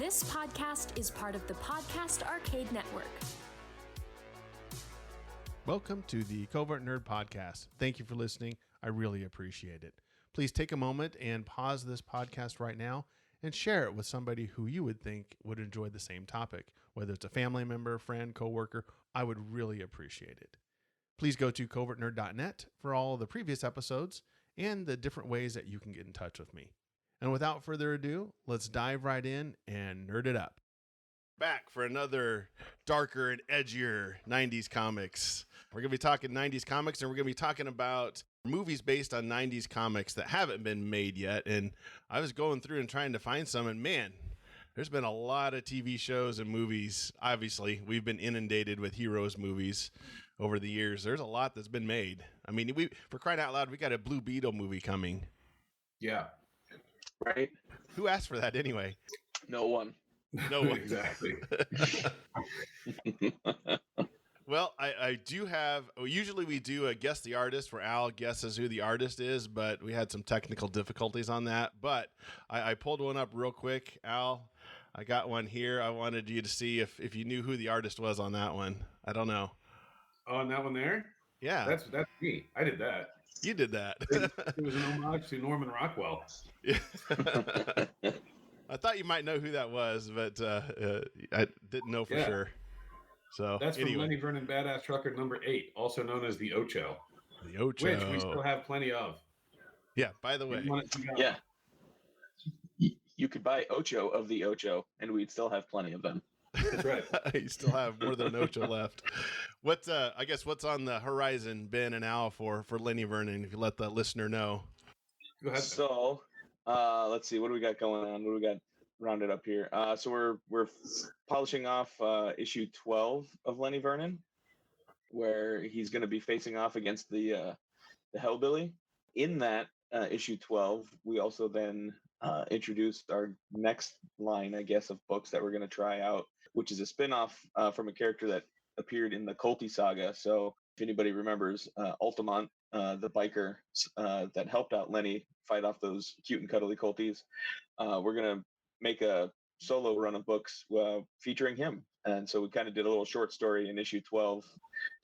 This podcast is part of the Podcast Arcade Network. Welcome to the Covert Nerd Podcast. Thank you for listening. I really appreciate it. Please take a moment and pause this podcast right now and share it with somebody who you would think would enjoy the same topic, whether it's a family member, friend, coworker. I would really appreciate it. Please go to covertnerd.net for all of the previous episodes and the different ways that you can get in touch with me. And without further ado, let's dive right in and nerd it up. Back for another darker and edgier 90s comics. We're going to be talking 90s comics, and we're going to be talking about movies based on 90s comics that haven't been made yet. And I was going through and trying to find some, and man, there's been a lot of TV shows and movies. Obviously, we've been inundated with heroes movies over the years. There's a lot that's been made. I mean, for crying out loud, we got a Blue Beetle movie coming. Yeah. Right? Who asked for that anyway? No one. No one. Exactly. Well, I do have, usually we do a guess the artist where Al guesses who the artist is, but we had some technical difficulties on that. But I pulled one up real quick. Al, I got one here. I wanted you to see if you knew who the artist was on that one. I don't know. Oh, and that one there? Yeah. That's me. I did that. You did that. It was an homage to Norman Rockwell. Yeah. I thought you might know who that was, but I didn't know for sure. So that's from Lenny Vernon Badass Trucker number 8, also known as the Ocho. The Ocho. Which we still have plenty of. Yeah, by the way. Yeah. You could buy Ocho of the Ocho, and we'd still have plenty of them. That's right. You still have more than an Ocho left. What's on the horizon, Ben and Al, for Lenny Vernon, if you let the listener know? Go ahead. So, let's see, what do we got going on? What do we got rounded up here? So we're polishing off issue 12 of Lenny Vernon, where he's going to be facing off against the Hellbilly. In that issue 12, we also then introduced our next line, I guess, of books that we're going to try out, which is a spin-off from a character that appeared in the Colty saga. So if anybody remembers, Altamont, the biker that helped out Lenny fight off those cute and cuddly Colties, we're going to make a solo run of books featuring him. And so we kind of did a little short story in issue 12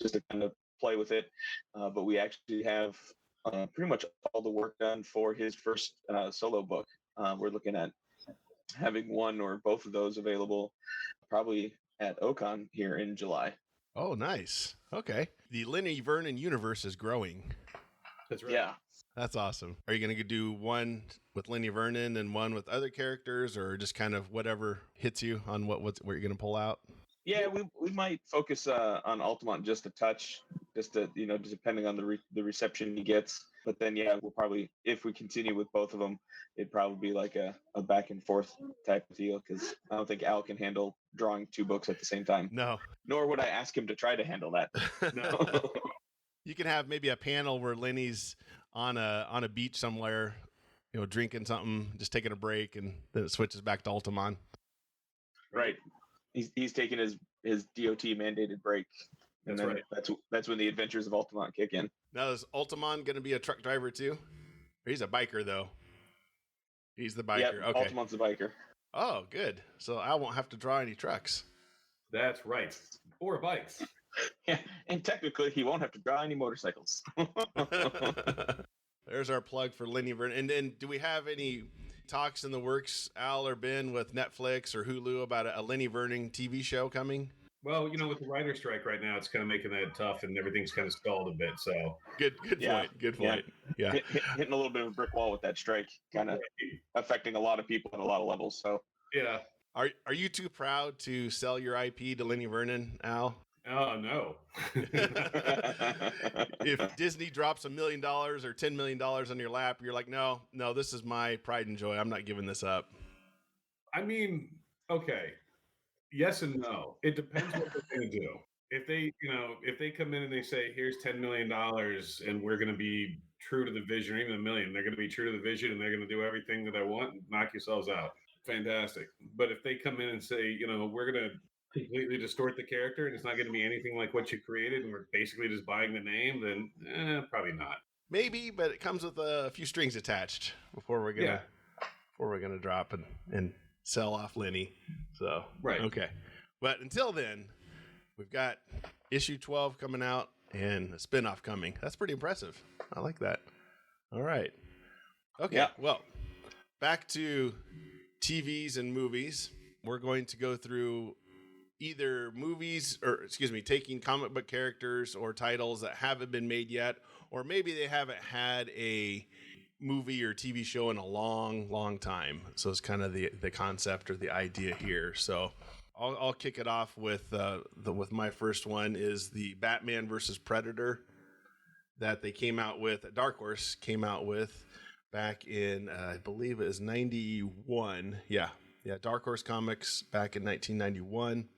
just to kind of play with it. But we actually have pretty much all the work done for his first solo book. We're looking at having one or both of those available probably at Ocon here in July. Oh, nice. Okay. The Lenny Vernon universe is growing. That's right. Yeah. That's awesome. Are you going to do one with Lenny Vernon and one with other characters, or just kind of whatever hits you on what you're going to pull out? Yeah, we might focus on Altamont just a touch, just to, just depending on the reception he gets. But then, yeah, we'll probably, if we continue with both of them, it'd probably be like a back and forth type of deal, because I don't think Al can handle drawing 2 books at the same time. No. Nor would I ask him to try to handle that. No. You can have maybe a panel where Lenny's on a beach somewhere, drinking something, just taking a break, and then it switches back to Altamont. Right. He's taking his DOT mandated break. And That's then right. That's when the adventures of Altamont kick in. Now, is Altamont going to be a truck driver too? Or he's a biker though. He's the biker. Yep, okay. Altamont's the biker. Oh, good. So I won't have to draw any trucks. That's right. Or bikes. Yeah, and technically he won't have to draw any motorcycles. There's our plug for Lenny Vernon. And do we have any talks in the works, Al or Ben, with Netflix or Hulu about a Lenny Vernon TV show coming? Well, with the writer strike right now, it's kind of making that tough, and everything's kind of stalled a bit. So good point. Good point. Yeah. Hitting a little bit of a brick wall with that strike, kind of affecting a lot of people at a lot of levels. So yeah. Are you too proud to sell your IP to Lenny Vernon, Al? Oh, no. If Disney drops $1 million or $10 million on your lap, you're like, no, this is my pride and joy. I'm not giving this up. I mean, okay. Yes and no. It depends what they're going to do. If they come in and they say, here's $10 million and we're going to be true to the vision, or even $1 million, they're going to be true to the vision and they're going to do everything that I want, knock yourselves out. Fantastic. But if they come in and say, we're going to completely distort the character and it's not going to be anything like what you created and we're basically just buying the name, then probably not. Maybe, but it comes with a few strings attached before we're gonna drop and sell off Lenny. So, Right. Okay. But until then, we've got issue 12 coming out and a spinoff coming. That's pretty impressive. I like that. All right. Okay. Yeah. Well, back to TVs and movies. We're going to go through either taking comic book characters or titles that haven't been made yet, or maybe they haven't had a movie or TV show in a long, long time. So it's kind of the concept or the idea here. So I'll kick it off with my first one is the Batman versus Predator that they came out with. Dark Horse came out with back in I believe it was 91. Yeah, Dark Horse Comics back in 1991.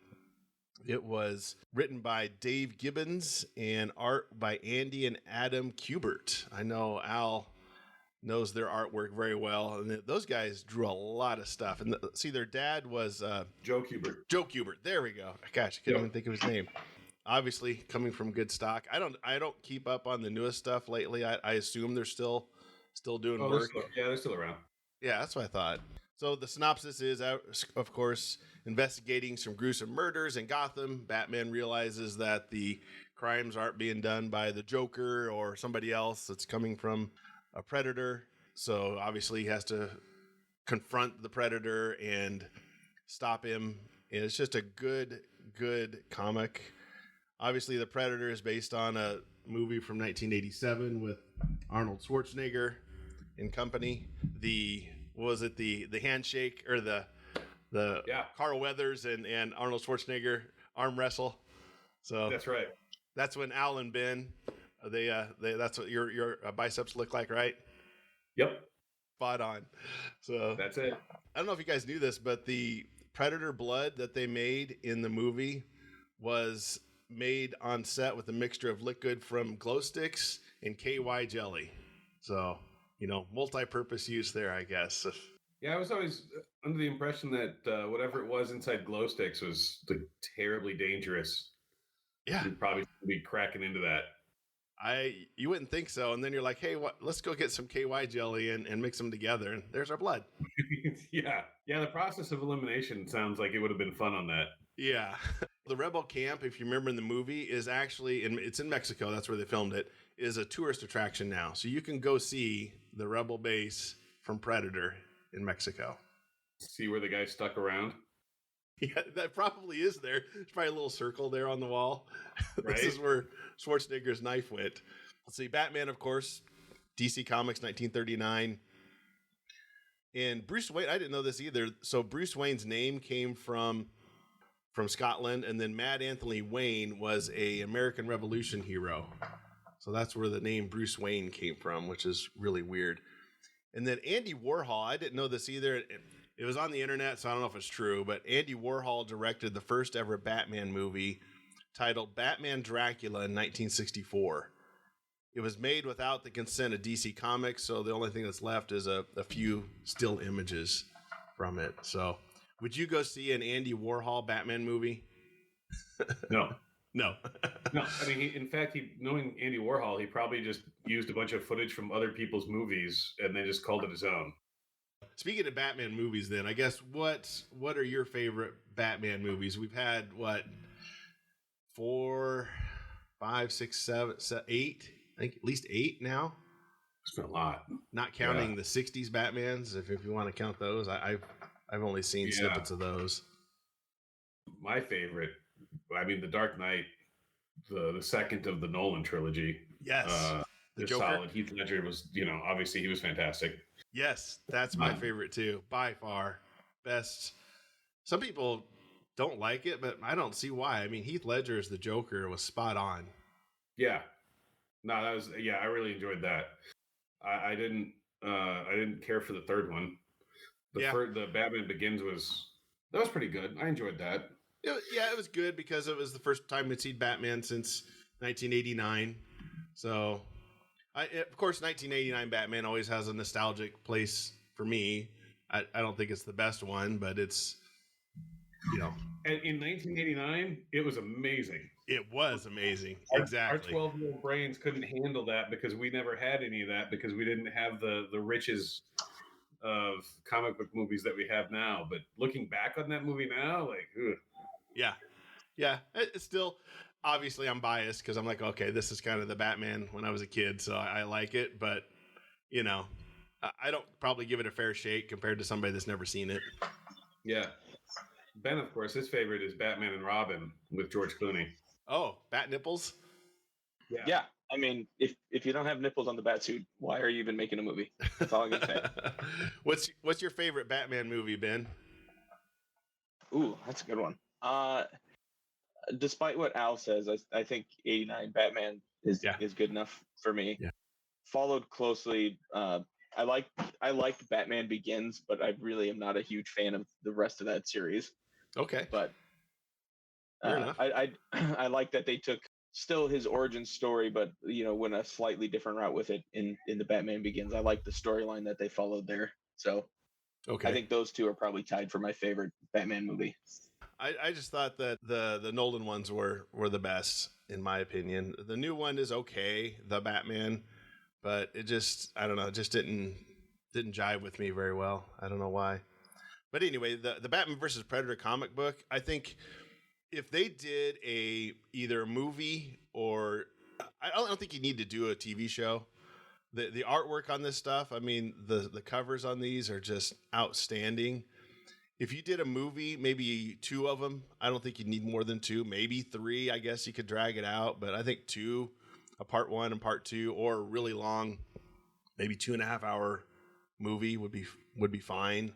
It was written by Dave Gibbons and art by Andy and Adam Kubert. I know Al knows their artwork very well, and those guys drew a lot of stuff. And their dad was Joe Kubert. Joe Kubert. There we go. Gosh, I couldn't even think of his name. Obviously, coming from good stock. I don't keep up on the newest stuff lately. I assume they're still doing work. They're still around. Yeah, that's what I thought. So the synopsis is, of course, investigating some gruesome murders in Gotham. Batman realizes that the crimes aren't being done by the Joker or somebody else. It's coming from a predator. So obviously he has to confront the predator and stop him. And it's just a good comic. Obviously the Predator is based on a movie from 1987 with Arnold Schwarzenegger and company. The handshake or the Carl Weathers and Arnold Schwarzenegger arm wrestle. So that's right. That's when Al and Ben, that's what your biceps look like, right? Yep. Spot on. So that's it. I don't know if you guys knew this, but the Predator blood that they made in the movie was made on set with a mixture of liquid from glow sticks and KY jelly. So, multi-purpose use there, I guess. Yeah, I was always under the impression that whatever it was inside glow sticks was terribly dangerous. Yeah. You'd probably be cracking into that. You wouldn't think so. And then you're like, hey, let's go get some KY jelly and mix them together. And there's our blood. Yeah. The process of elimination sounds like it would have been fun on that. Yeah. The Rebel Camp, if you remember in the movie, is actually, it's in Mexico. That's where they filmed it, is a tourist attraction now. So you can go see the Rebel base from Predator in Mexico. See where the guy stuck around? Yeah, that probably is there. There's probably a little circle there on the wall. Right? This is where Schwarzenegger's knife went. Let's see, Batman, of course, DC Comics, 1939. And Bruce Wayne, I didn't know this either. So Bruce Wayne's name came from Scotland, and then Mad Anthony Wayne was a American Revolution hero. So that's where the name Bruce Wayne came from, which is really weird. And then Andy Warhol, I didn't know this either. It was on the internet, so I don't know if it's true, but Andy Warhol directed the first ever Batman movie titled Batman Dracula in 1964. It was made without the consent of DC Comics, so the only thing that's left is a few still images from it. So would you go see an Andy Warhol Batman movie? No. No. No. I mean, in fact, knowing Andy Warhol, he probably just used a bunch of footage from other people's movies and then just called it his own. Speaking of Batman movies, then, I guess what are your favorite Batman movies? We've had, 4, 5, 6, 7, 8? I think at least 8 now. It's been a lot. Not counting the 60s Batmans, if you want to count those. I've only seen snippets of those. My favorite, The Dark Knight, the second of the Nolan trilogy. Yes. The Joker. solid. Heath Ledger was, obviously he was fantastic. Yes, that's my favorite too, by far. Best. Some people don't like it, but I don't see why. I mean, Heath Ledger as the Joker was spot on. Yeah. No, that was, I really enjoyed that. I didn't care for the third one. The Batman Begins was pretty good. I enjoyed that. It was good because it was the first time we'd seen Batman since 1989. So, of course, 1989 Batman always has a nostalgic place for me. I don't think it's the best one, but it's, And in 1989, it was amazing. It was amazing. Exactly. Our 12-year-old brains couldn't handle that because we never had any of that because we didn't have the riches of comic book movies that we have now. But looking back on that movie now, like, ugh. Yeah. It's still, obviously, I'm biased because I'm like, okay, this is kind of the Batman when I was a kid, so I like it. But I don't probably give it a fair shake compared to somebody that's never seen it. Yeah. Ben, of course, his favorite is Batman and Robin with George Clooney. Oh, bat nipples? Yeah. I mean, if you don't have nipples on the bat suit, why are you even making a movie? That's all I can say. What's your favorite Batman movie, Ben? Ooh, that's a good one. Despite what Al says, I think '89 Batman is good enough for me. Yeah. Followed closely. I liked Batman Begins, but I really am not a huge fan of the rest of that series. Okay. But fair enough. I like that they took still his origin story, but went a slightly different route with it in the Batman Begins. I like the storyline that they followed there. So okay. I think those two are probably tied for my favorite Batman movie. I just thought that the Nolan ones were the best, in my opinion. The new one is okay, the Batman, but it just, I don't know, it just didn't jive with me very well. I don't know why. But anyway, the Batman versus Predator comic book, I think if they did either a movie or I don't think you need to do a TV show. The artwork on this stuff, I mean, the covers on these are just outstanding. If you did a movie, maybe 2 of them, I don't think you need more than 2, maybe 3. I guess you could drag it out, but I think 2, a part 1 and part 2, or a really long, maybe 2.5 hour movie would be fine.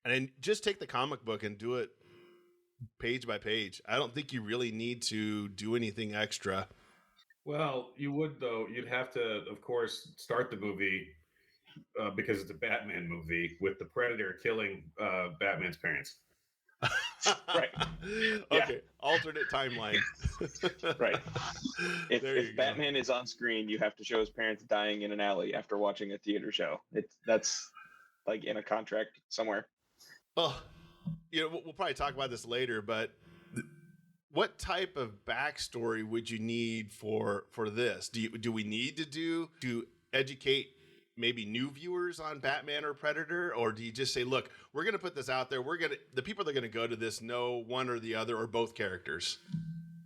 And then just take the comic book and do it page by page. I don't think you really need to do anything extra. Well, you would, though. You'd have to, of course, start the movie because it's a Batman movie with the Predator killing Batman's parents. Right. Okay. Alternate timeline. Right. If Batman is on screen, you have to show his parents dying in an alley after watching a theater show. That's like in a contract somewhere. Well, we'll probably talk about this later, but what type of backstory would you need for this? Do we need to educate maybe new viewers on Batman or Predator, or do you just say, look, we're going to put this out there. The people that are going to go to this know one or the other or both characters.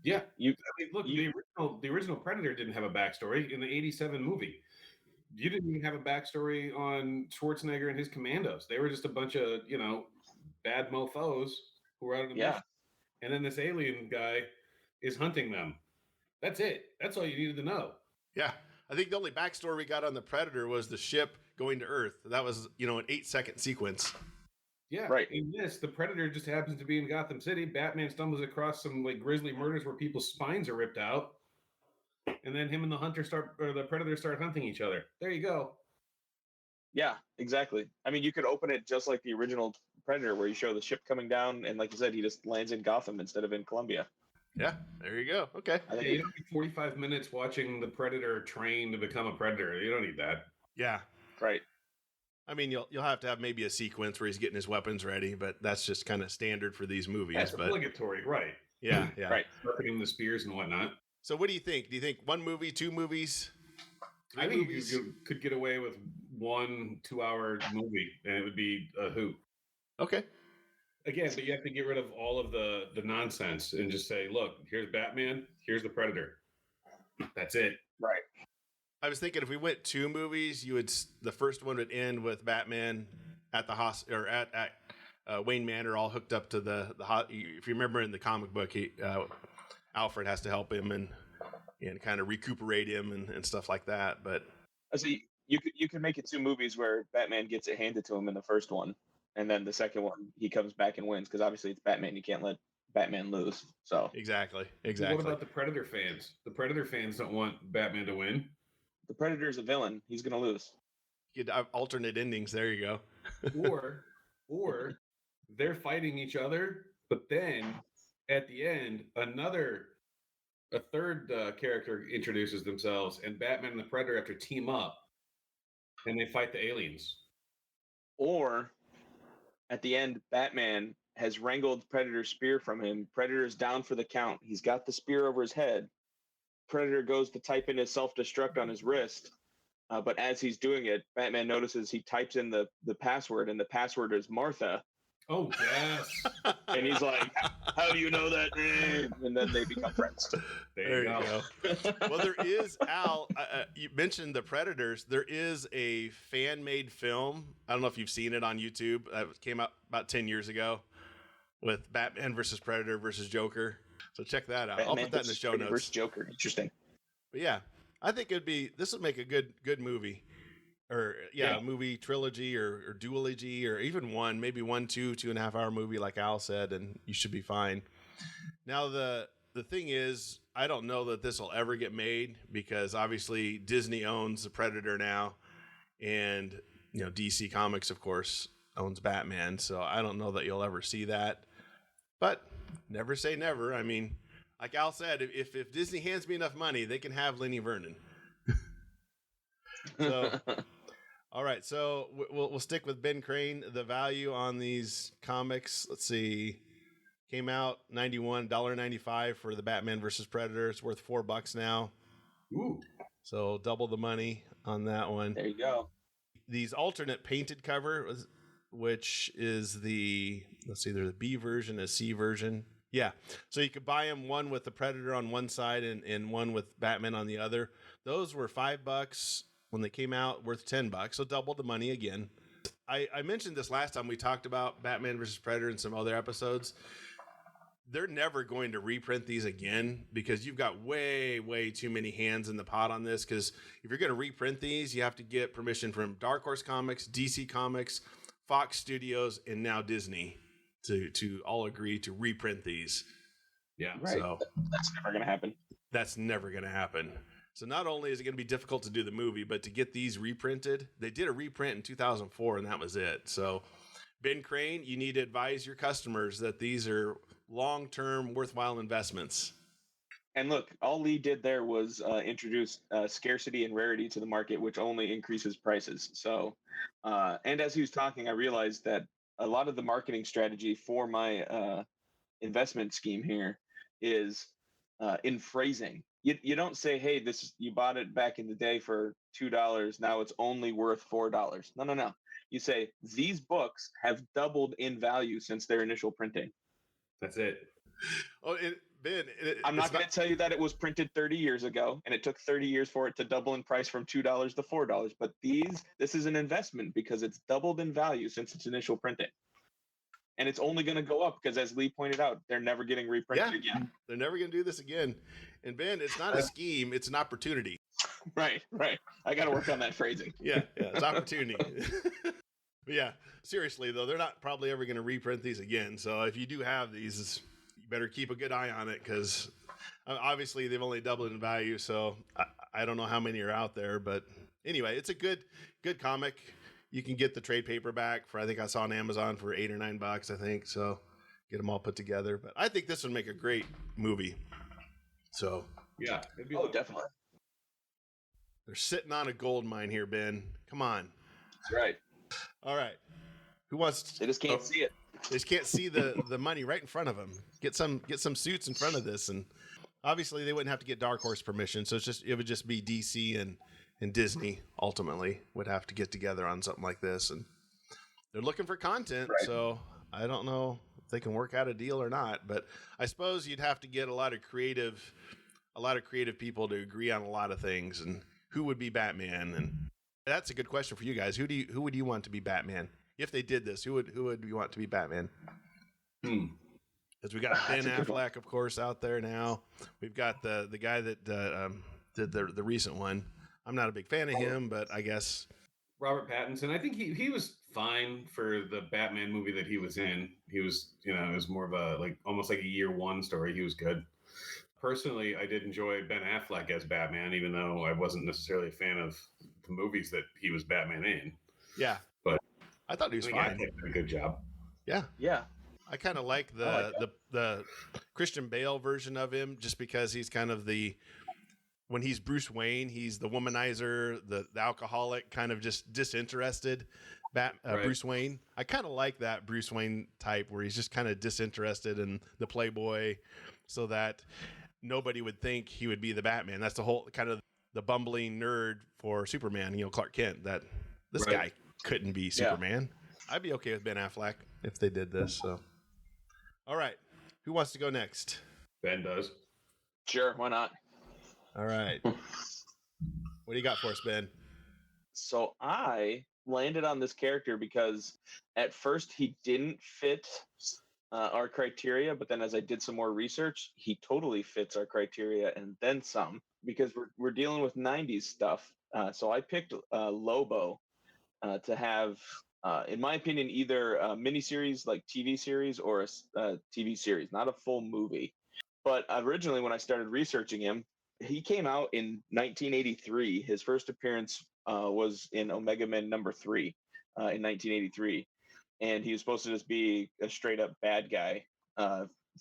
Yeah. The original Predator didn't have a backstory in the 87 movie. You didn't even have a backstory on Schwarzenegger and his commandos. They were just a bunch of, bad mofos who were out on a mission. And then this alien guy is hunting them. That's it. That's all you needed to know. Yeah. I think the only backstory we got on the Predator was the ship going to Earth. That was, an 8-second sequence. Yeah. Right. In this, the Predator just happens to be in Gotham City. Batman stumbles across some grisly murders where people's spines are ripped out. And then him and the Predator start hunting each other. There you go. Yeah, exactly. I mean, you could open it just like the original Predator, where you show the ship coming down, and like you said, he just lands in Gotham instead of in Columbia. Yeah, there you go. Okay. You don't need 45 minutes watching the Predator train to become a Predator. You don't need that. Yeah. Right. I mean, you'll have to have maybe a sequence where he's getting his weapons ready, but that's just kind of standard for these movies. That's obligatory, right? Yeah. Right. Sharpening the spears and whatnot. So what do you think? Do you think 1 movie, 2 movies? I think you could get away with 1 2-hour movie, and it would be a hoot. Okay. Again, but you have to get rid of all of the nonsense and just say, look, here's Batman, here's the Predator. That's it. Right. I was thinking if we went 2 movies, the first one would end with Batman at the hospital or at Wayne Manor, all hooked up to the if you remember in the comic book, Alfred has to help him and kind of recuperate him and stuff like that. But I see. You could make it 2 movies where Batman gets it handed to him in the first one, and then the second one he comes back and wins, because obviously it's Batman. You can't let Batman lose. So exactly. What about the Predator fans? The Predator fans don't want Batman to win. The Predator's a villain. He's going to lose. You'd have alternate endings. There you go. or they're fighting each other, but then at the end, a third character introduces themselves, and Batman and the Predator have to team up, and they fight the aliens. Or at the end, Batman has wrangled Predator's spear from him. Predator's down for the count. He's got the spear over his head. Predator goes to type in his self-destruct on his wrist, But as he's doing it, Batman notices he types in the password, and the password is Martha. Oh, yes. And he's like, how do you know that name? And then they become friends. There you go. Well, there is, Al, you mentioned the Predators. There is a fan-made film. I don't know if you've seen it on YouTube. That came out about 10 years ago with Batman versus Predator versus Joker. So check that out. I'll put that in the show notes. Versus Joker. Interesting. But yeah, I think this would make a good movie. Or a movie trilogy or duology or even maybe 2.5 hour movie like Al said, and you should be fine. Now the thing is, I don't know that this will ever get made because obviously Disney owns the Predator now, and DC Comics of course owns Batman, so I don't know that you'll ever see that. But never say never. I mean, like Al said, if Disney hands me enough money, they can have Lenny Vernon. So, all right. So we'll stick with Ben Crane. The value on these comics, let's see, came out $91, $1.95 for the Batman versus Predator. It's worth $4 now. Ooh. So double the money on that one. There you go. These alternate painted cover, which is let's see, there's a B version, a C version. Yeah. So you could buy them, one with the Predator on one side and one with Batman on the other. Those were $5 when they came out, worth $10. So double the money again. I mentioned this last time we talked about Batman versus Predator in some other episodes. They're never going to reprint these again because you've got way, way too many hands in the pot on this. Because if you're going to reprint these, you have to get permission from Dark Horse Comics, DC Comics, Fox Studios, and now Disney to all agree to reprint these. Yeah. Right. So that's never going to happen. That's never going to happen. So not only is it going to be difficult to do the movie, but to get these reprinted, they did a reprint in 2004 and that was it. So Ben Crane, you need to advise your customers that these are long-term worthwhile investments. And look, all Lee did there was introduce scarcity and rarity to the market, which only increases prices. So, and as he was talking, I realized that a lot of the marketing strategy for my investment scheme here is in phrasing. You don't say, hey, you bought it back in the day for $2. Now it's only worth $4. No. You say these books have doubled in value since their initial printing. That's it. Oh, Ben, I'm not going to tell you that it was printed 30 years ago and it took 30 years for it to double in price from $2 to $4. But this is an investment because it's doubled in value since its initial printing. And it's only going to go up because, as Lee pointed out, they're never getting reprinted again. They're never going to do this again. And Ben, it's not a scheme; it's an opportunity. Right. I got to work on that phrasing. Yeah, it's opportunity. But yeah, seriously though, they're not probably ever going to reprint these again. So if you do have these, you better keep a good eye on it because obviously they've only doubled in value. So I don't know how many are out there, but anyway, it's a good comic. You can get the trade paperback for, I think I saw on Amazon for $8 or $9, I think. So get them all put together. But I think this would make a great movie. So yeah, definitely. They're sitting on a gold mine here, Ben. Come on. That's right. All right. Who wants to? They just can't see it. They just can't see the money right in front of them. Get some suits in front of this, and obviously they wouldn't have to get Dark Horse permission. So it would just be DC and Disney ultimately would have to get together on something like this, and they're looking for content. Right. So I don't know if they can work out a deal or not, but I suppose you'd have to get a lot of creative people to agree on a lot of things, and who would be Batman. And that's a good question for you guys. Who would you want to be Batman if they did this? Who would you want to be Batman? Because we got Ben Affleck, of course, out there now. We've got the guy that did the recent one. I'm not a big fan of him, but I guess Robert Pattinson. I think he was fine for the Batman movie that he was in. He was, it was more of a almost like a year one story. He was good. Personally, I did enjoy Ben Affleck as Batman, even though I wasn't necessarily a fan of the movies that he was Batman in. Yeah, but I thought he was fine. He did a good job. Yeah. I kind of like the Christian Bale version of him, just because he's kind of when he's Bruce Wayne, he's the womanizer, the alcoholic, kind of just disinterested right. Bruce Wayne. I kind of like that Bruce Wayne type where he's just kind of disinterested in the playboy so that nobody would think he would be the Batman. That's the whole kind of the bumbling nerd for Superman, Clark Kent, that this Right. guy couldn't be Superman. I'd be okay with Ben Affleck if they did this. So, all right, who wants to go next? Ben does. Sure, why not? All right, what do you got for us, Ben? So I landed on this character because at first he didn't fit our criteria, but then as I did some more research, he totally fits our criteria and then some, because we're dealing with 90s stuff. So I picked Lobo to have, in my opinion, either a miniseries like TV series or a TV series, not a full movie. But originally, when I started researching him, he came out in 1983. His first appearance was in Omega Men #3 in 1983, and he was supposed to just be a straight up bad guy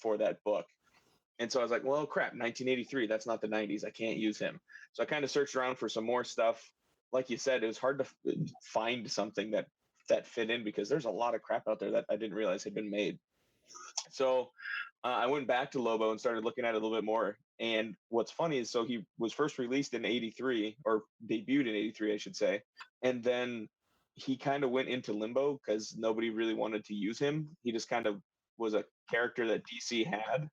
for that book. And so I was like, well, crap, 1983, that's not the 90s. I can't use him. So I kind of searched around for some more stuff. Like you said, it was hard to find something that fit in, because there's a lot of crap out there that I didn't realize had been made. So I went back to Lobo and started looking at it a little bit more. And what's funny is, so he was first released in 83, or debuted in 83, I should say. And then he kind of went into limbo because nobody really wanted to use him. He just kind of was a character that DC had.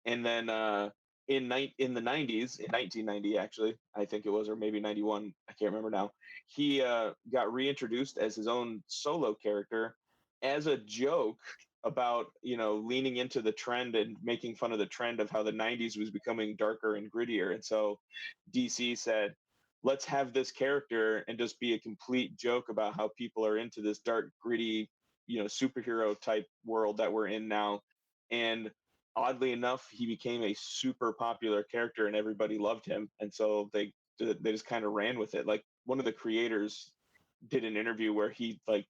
And then in the 90s, in 1990 actually, I think it was, or maybe 91, I can't remember now, he got reintroduced as his own solo character as a joke about, leaning into the trend and making fun of the trend of how the 90s was becoming darker and grittier. And so DC said, let's have this character and just be a complete joke about how people are into this dark, gritty, superhero type world that we're in now. And oddly enough, he became a super popular character and everybody loved him. And so they just kind of ran with it. Like, one of the creators did an interview where he like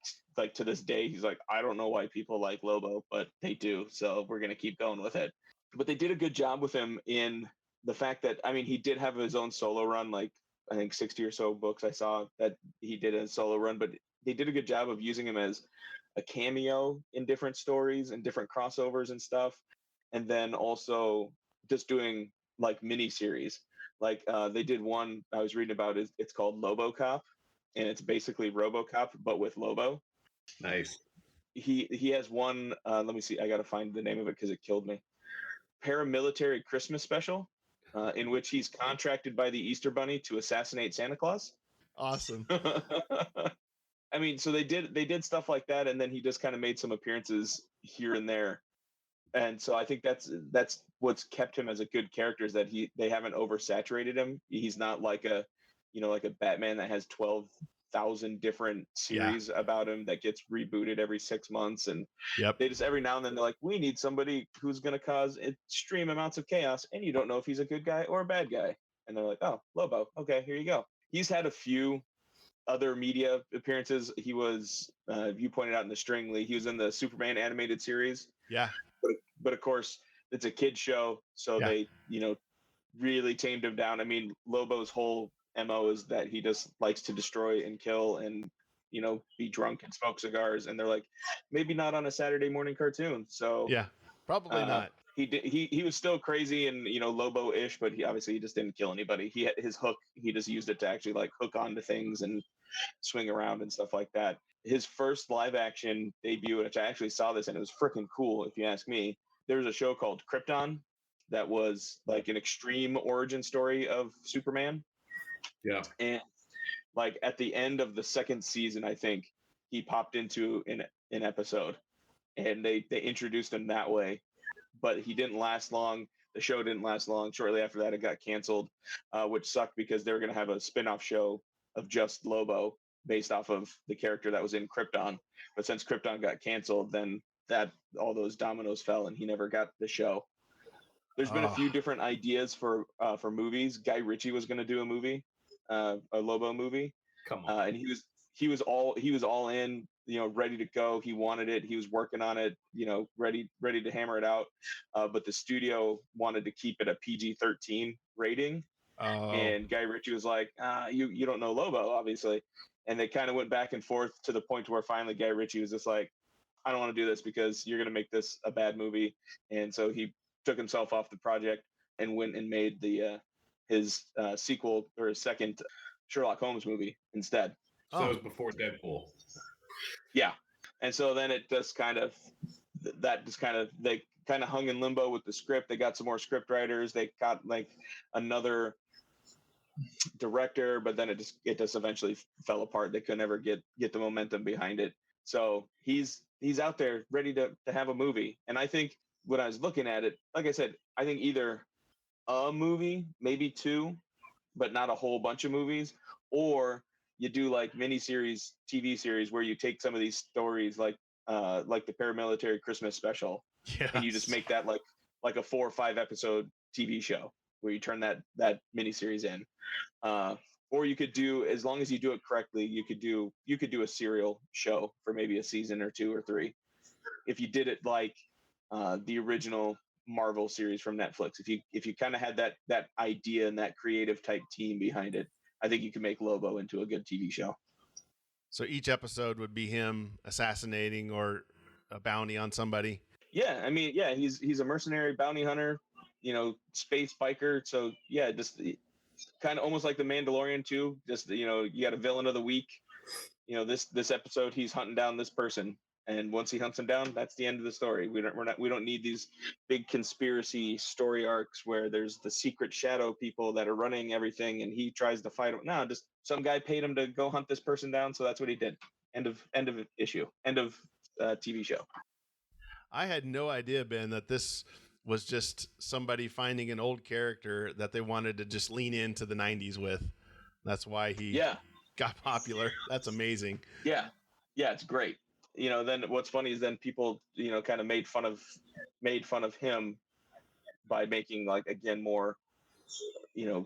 to this day, he's like, I don't know why people like Lobo, but they do. So we're going to keep going with it. But they did a good job with him in the fact that, I mean, he did have his own solo run, like I think 60 or so books I saw that he did a solo run, but they did a good job of using him as a cameo in different stories and different crossovers and stuff. And then also just doing like mini series. Like they did one I was reading about, it's called Lobocop, and it's basically RoboCop but with Lobo. Nice. He has one. Let me see. I got to find the name of it because it killed me. Paramilitary Christmas special, in which he's contracted by the Easter Bunny to assassinate Santa Claus. Awesome. I mean, so they did stuff like that, and then he just kind of made some appearances here and there. And so I think that's what's kept him as a good character, is that they haven't oversaturated him. He's not like a Batman that has 12,000 different series about him that gets rebooted every 6 months. And they just every now and then they're like, we need somebody who's going to cause extreme amounts of chaos, and you don't know if he's a good guy or a bad guy. And they're like, oh, Lobo, okay, here you go. He's had a few other media appearances. He was, you pointed out in the String Lee, he was in the Superman animated series. Yeah. But of course, it's a kid show, so they, really tamed him down. I mean, Lobo's whole MO is that he just likes to destroy and kill and, be drunk and smoke cigars. And they're like, maybe not on a Saturday morning cartoon. So yeah, probably not. He was still crazy and, Lobo-ish, but he obviously just didn't kill anybody. He had his hook. He just used it to actually like hook onto things and swing around and stuff like that. His first live action debut, which I actually saw this and it was freaking cool, if you ask me. There was a show called Krypton that was like an extreme origin story of Superman. Yeah. And like at the end of the second season, I think he popped into an episode, and they introduced him that way. But he didn't last long. The show didn't last long. Shortly after that, it got canceled, which sucked because they were going to have a spin-off show of just Lobo based off of the character that was in Krypton. But since Krypton got canceled, then all those dominoes fell, and he never got the show. There's been a few different ideas for movies. Guy Ritchie was going to do a movie, a Lobo movie. Come on. And he was all in, ready to go. He wanted it. He was working on it, ready to hammer it out. But the studio wanted to keep it a PG-13 rating. And Guy Ritchie was like, you don't know Lobo, obviously. And they kind of went back and forth to the point where finally Guy Ritchie was just like, I don't want to do this because you're going to make this a bad movie. And so he took himself off the project and went and made his sequel or his second Sherlock Holmes movie instead. So that was before Deadpool. Yeah. And so then it just kind of, they kind of hung in limbo with the script. They got some more script writers. They got like another director, but then it just eventually fell apart. They could never get the momentum behind it. So he's out there ready to have a movie. And I think when I was looking at it, like I said, I think either a movie, maybe two, but not a whole bunch of movies, or you do like miniseries, TV series where you take some of these stories like the paramilitary Christmas special, and you just make that like a 4 or 5 episode TV show where you turn that miniseries in. Or you could do, as long as you do it correctly, you could do a serial show for maybe a season or 2 or 3. If you did it like the original Marvel series from Netflix, if you kind of had that idea and that creative type team behind it, I think you can make Lobo into a good TV show. So each episode would be him assassinating or a bounty on somebody. Yeah, I mean, yeah, he's a mercenary bounty hunter, space biker. So yeah, just kind of almost like the Mandalorian too. Just you got a villain of the week. This episode he's hunting down this person, and once he hunts him down, that's the end of the story. We don't need these big conspiracy story arcs where there's the secret shadow people that are running everything, and he tries to fight them. No, just some guy paid him to go hunt this person down, so that's what he did. End of issue. End of TV show. I had no idea, Ben, that this was just somebody finding an old character that they wanted to just lean into the 90s with. That's why he got popular. That's amazing. Yeah, it's great. Then what's funny is then people, kind of made fun of him by making like, again, more,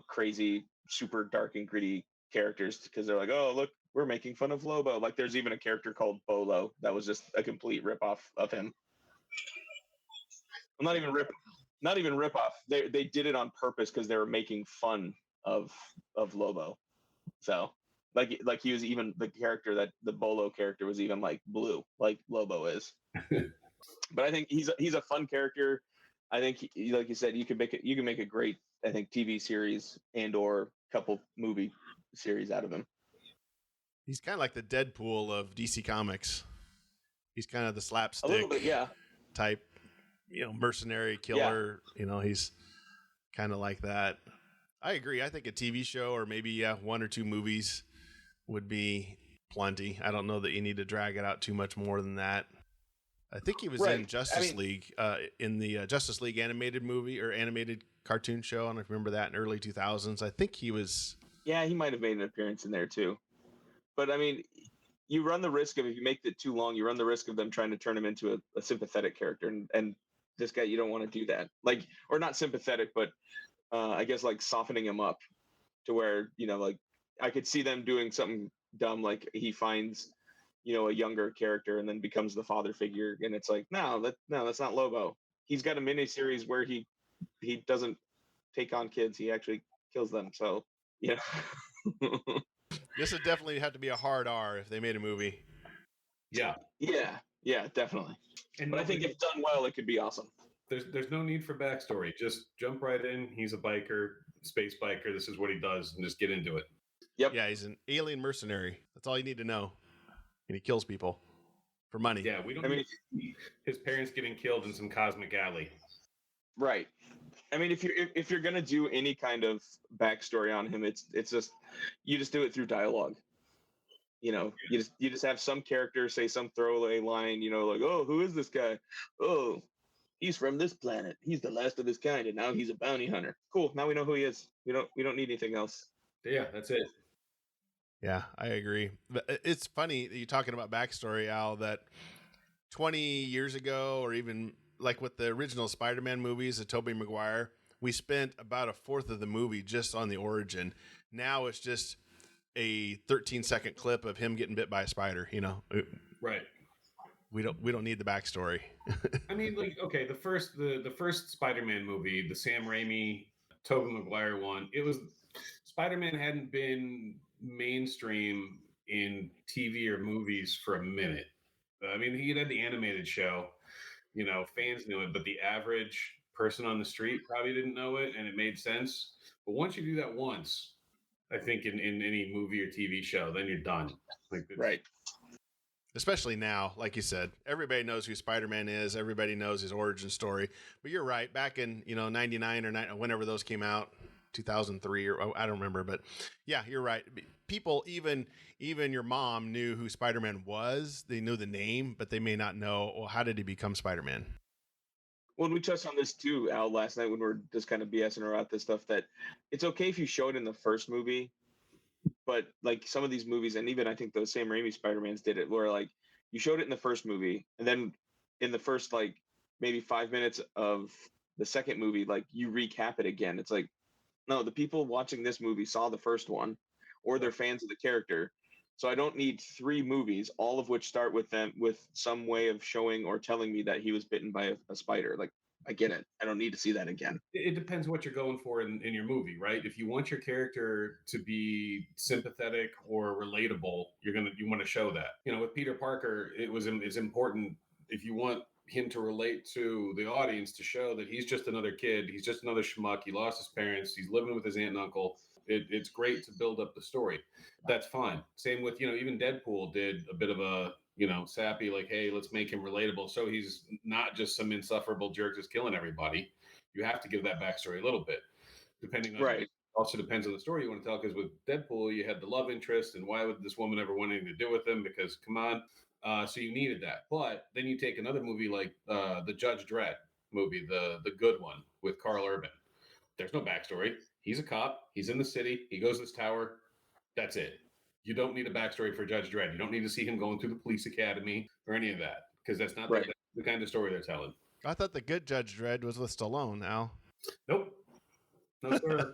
crazy, super dark and gritty characters, because they're like, oh, look, we're making fun of Lobo. Like there's even a character called Bolo that was just a complete ripoff of him. Well, not even ripoff. They did it on purpose because they were making fun of Lobo. So like he was, even the character, that the Bolo character was even like blue, like Lobo is. But I think he's a fun character. I think like you said, you can make a great, I think, TV series and or couple movie series out of him. He's kind of like the Deadpool of DC Comics. He's kind of the slapstick a little bit, type, mercenary killer. He's kind of like that. I agree. I think a TV show or maybe 1 or 2 movies would be plenty. I don't know that you need to drag it out too much more than that. I think he was in Justice League, in the Justice League animated movie or animated cartoon show. I don't know if you remember that in early 2000s. I think he was. Yeah, he might have made an appearance in there too. But I mean, you run the risk of, if you make it too long, you run the risk of them trying to turn him into a sympathetic character. And this guy, you don't want to do that. Like, or not sympathetic, but I guess like softening him up to where, like I could see them doing something dumb, like he finds, a younger character and then becomes the father figure. And it's like, no, that's not Lobo. He's got a miniseries where he doesn't take on kids. He actually kills them. So, yeah. This would definitely have to be a hard R if they made a movie. Yeah, definitely. But I think if done well, it could be awesome. There's no need for backstory. Just jump right in. He's a biker, space biker. This is what he does, and just get into it. Yep. Yeah, he's an alien mercenary. That's all you need to know. And he kills people for money. Yeah, we don't need his parents getting killed in some cosmic alley. Right. I mean, if you're gonna do any kind of backstory on him, it's just, you just do it through dialogue. You just have some character say some throwaway line. Like, oh, who is this guy? Oh, he's from this planet. He's the last of his kind, and now he's a bounty hunter. Cool. Now we know who he is. We don't need anything else. Yeah, that's it. Yeah, I agree. It's funny that you're talking about backstory, Al, that 20 years ago, or even like with the original Spider-Man movies, the Tobey Maguire, we spent about 1/4 of the movie just on the origin. Now it's just a 13-second clip of him getting bit by a spider, Right. We don't need the backstory. I mean, like, okay, the first Spider-Man movie, the Sam Raimi, Tobey Maguire one, it was, Spider-Man hadn't been mainstream in TV or movies for a minute. I mean, he had the animated show, fans knew it, but the average person on the street probably didn't know it, and it made sense. But once you do that once, I think in any movie or TV show, then you're done. Like Right. Especially now, like you said, everybody knows who Spider-Man is. Everybody knows his origin story. But you're right. Back in 99 or whenever those came out, 2003 or I don't remember. But yeah, you're right. People, even your mom, knew who Spider-Man was. They knew the name, but they may not know. Well, how did he become Spider-Man? Well, we touched on this too, Al, last night when we were just kind of BSing about this stuff. That it's okay if you show it in the first movie. But like some of these movies, and even I think those Sam Raimi Spider-Mans did it, where like you showed it in the first movie, and then in the first like maybe 5 minutes of the second movie, like you recap it again. It's like, no, the people watching this movie saw the first one, or they're fans of the character. So I don't need 3 movies, all of which start with them with some way of showing or telling me that he was bitten by a spider. Like, I get it. I don't need to see that again. It depends what you're going for in your movie, right? If you want your character to be sympathetic or relatable, you want to show that. With Peter Parker, it's important if you want him to relate to the audience to show that he's just another kid, he's just another schmuck, he lost his parents, he's living with his aunt and uncle. It's great to build up the story. That's fine. Same with, even Deadpool did a bit of a, sappy, like, hey, let's make him relatable. So he's not just some insufferable jerk just killing everybody. You have to give that backstory a little bit, depending on, Right. Also depends on the story you want to tell. Because with Deadpool, you had the love interest, and why would this woman ever want anything to do with him? Because come on. So you needed that. But then you take another movie like the Judge Dredd movie, the good one with Carl Urban. There's no backstory. He's a cop. He's in the city. He goes to this tower. That's it. You don't need a backstory for Judge Dredd. You don't need to see him going through the police academy or any of that, because that's not Right. the kind of story they're telling. I thought the good Judge Dredd was with Stallone, Al. Nope. No, sir.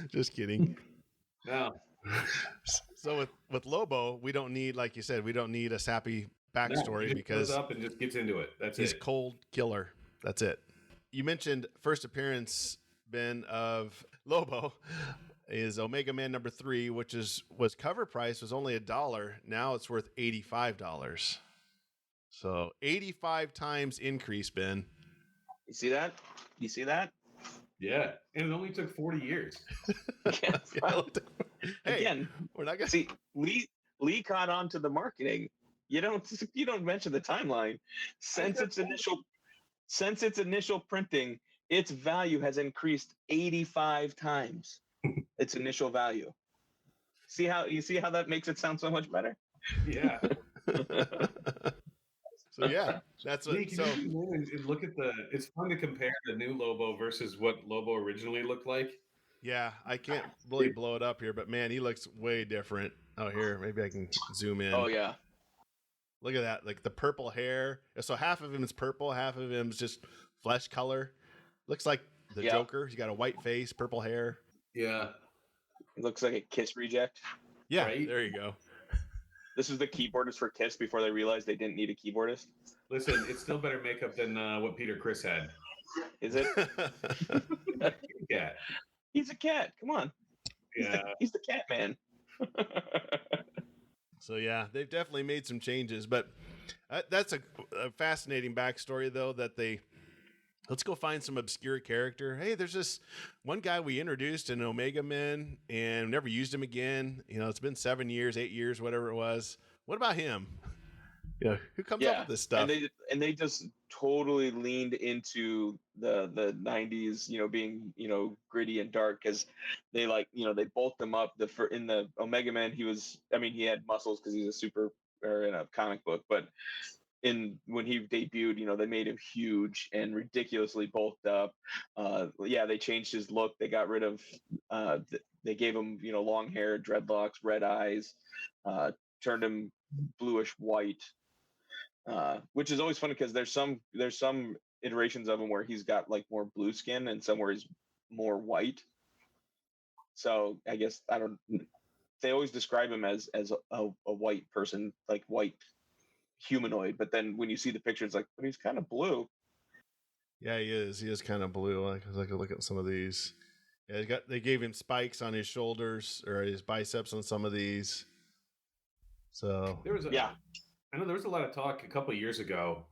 Just kidding. No. So with Lobo, we don't need, like you said, we don't need a sappy backstory he just because goes up and just gets into it. That's he's it. cold killer. That's it. You mentioned first appearance, Ben, of Lobo is Omega Man number 3, which was cover price was only $1. Now it's worth $85. So 85 times increase, Ben. You see that? You see that? Yeah, and it only took 40 years. Yeah, Hey, again, we're not gonna see Lee caught on to the marketing. You don't mention the timeline. Since its initial printing, its value has increased 85 times its initial value. See how that makes it sound so much better? Yeah. So yeah, that's what. Lee, can So you zoom in and look at it's fun to compare the new Lobo versus what Lobo originally looked like. yeah, I can't really blow it up here, but man, he looks way different. Oh, here, maybe I can zoom in. Oh yeah. Look at that, like the purple hair. So half of him is purple, half of him is just flesh color. Looks like the Joker. He's got a white face, purple hair. Yeah. It looks like a Kiss reject. Yeah, Right? there you go. This is the keyboardist for Kiss before they realized they didn't need a keyboardist. Listen, it's still better makeup than what Peter Criss had. Is it? Yeah. He's a cat. Come on. Yeah. He's the cat man. So yeah, they've definitely made some changes, but that's a fascinating backstory though, that let's go find some obscure character. Hey, there's this one guy we introduced in Omega Men and never used him again. It's been 7 years, 8 years, whatever it was. What about him? Yeah, who comes up with this stuff? And they just totally leaned into the 90s, being gritty and dark, because they they bulked him up. In the Omega Man, he had muscles because he's a super or in a comic book, but when he debuted, they made him huge and ridiculously bulked up. They changed his look. They got rid of they gave him long hair, dreadlocks, red eyes, turned him bluish white. Which is always funny because there's some iterations of him where he's got like more blue skin and some where he's more white. So I guess they always describe him as a white person, like white humanoid. But then when you see the picture, it's like, but he's kind of blue. Yeah, he is. He is kind of blue. Like look at some of these. Yeah, they gave him spikes on his shoulders or his biceps on some of these. So I know there was a lot of talk a couple of years ago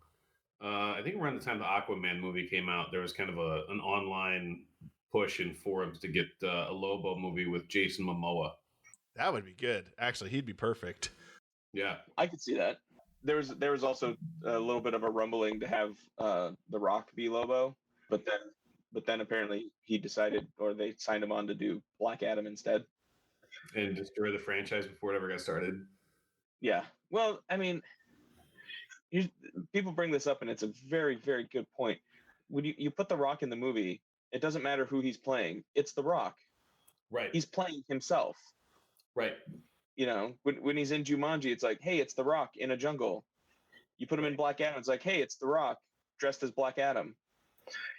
I think around the time the Aquaman movie came out, there was kind of an online push in forums to get a Lobo movie with Jason Momoa. That would be good. Actually, he'd be perfect. Yeah, I could see that. There was also a little bit of a rumbling to have The Rock be Lobo, but then apparently he decided, or they signed him on to do Black Adam instead. and destroy the franchise before it ever got started. Yeah. Well, I mean, people bring this up, and it's a very, very good point. When you put The Rock in the movie, it doesn't matter who he's playing. It's The Rock. Right. He's playing himself. Right. You know, when he's in Jumanji, it's like, hey, it's The Rock in a jungle. You put him in Black Adam, it's like, hey, it's The Rock dressed as Black Adam.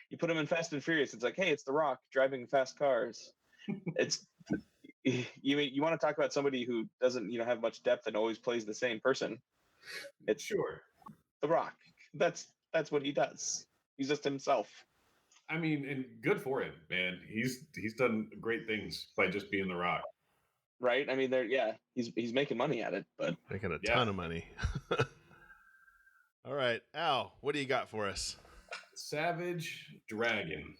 You put him in Fast and Furious, it's like, hey, it's The Rock driving fast cars. It's you want to talk about somebody who doesn't have much depth and always plays the same person. It's Sure. The Rock. That's what he does. He's just himself. I mean, and good for him, man. He's done great things by just being The Rock. Right? I mean, he's making money at it, but Making a ton of money. All right, Al, what do you got for us? Savage Dragon.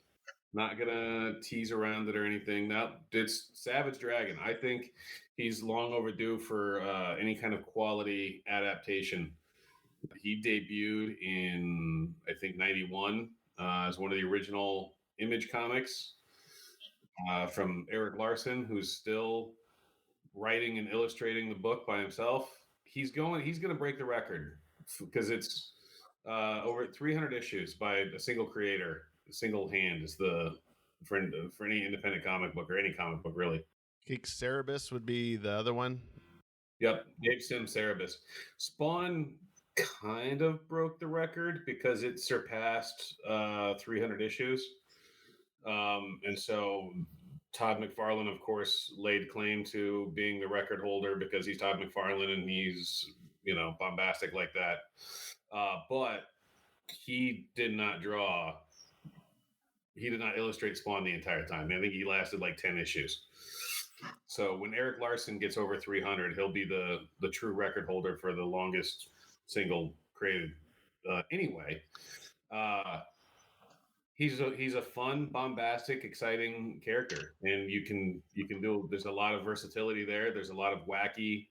Not gonna tease around it or anything. Now, it's Savage Dragon. I think he's long overdue for any kind of quality adaptation. He debuted in, I think, 91 as one of the original Image comics from Eric Larson, who's still writing and illustrating the book by himself. He's going to break the record because it's over 300 issues by a single creator. A single hand is the for any independent comic book or any comic book, really. Geek Cerebus would be the other one. Yep, Dave Sim Cerebus. Spawn kind of broke the record because it surpassed 300 issues. And so Todd McFarlane, of course, laid claim to being the record holder because he's Todd McFarlane and he's, bombastic like that. But he did not illustrate Spawn the entire time. I think he lasted like 10 issues. So when Eric Larson gets over 300, he'll be the true record holder for the longest single created. Anyway, he's a fun, bombastic, exciting character, and you can do. There's a lot of versatility there. There's a lot of wacky,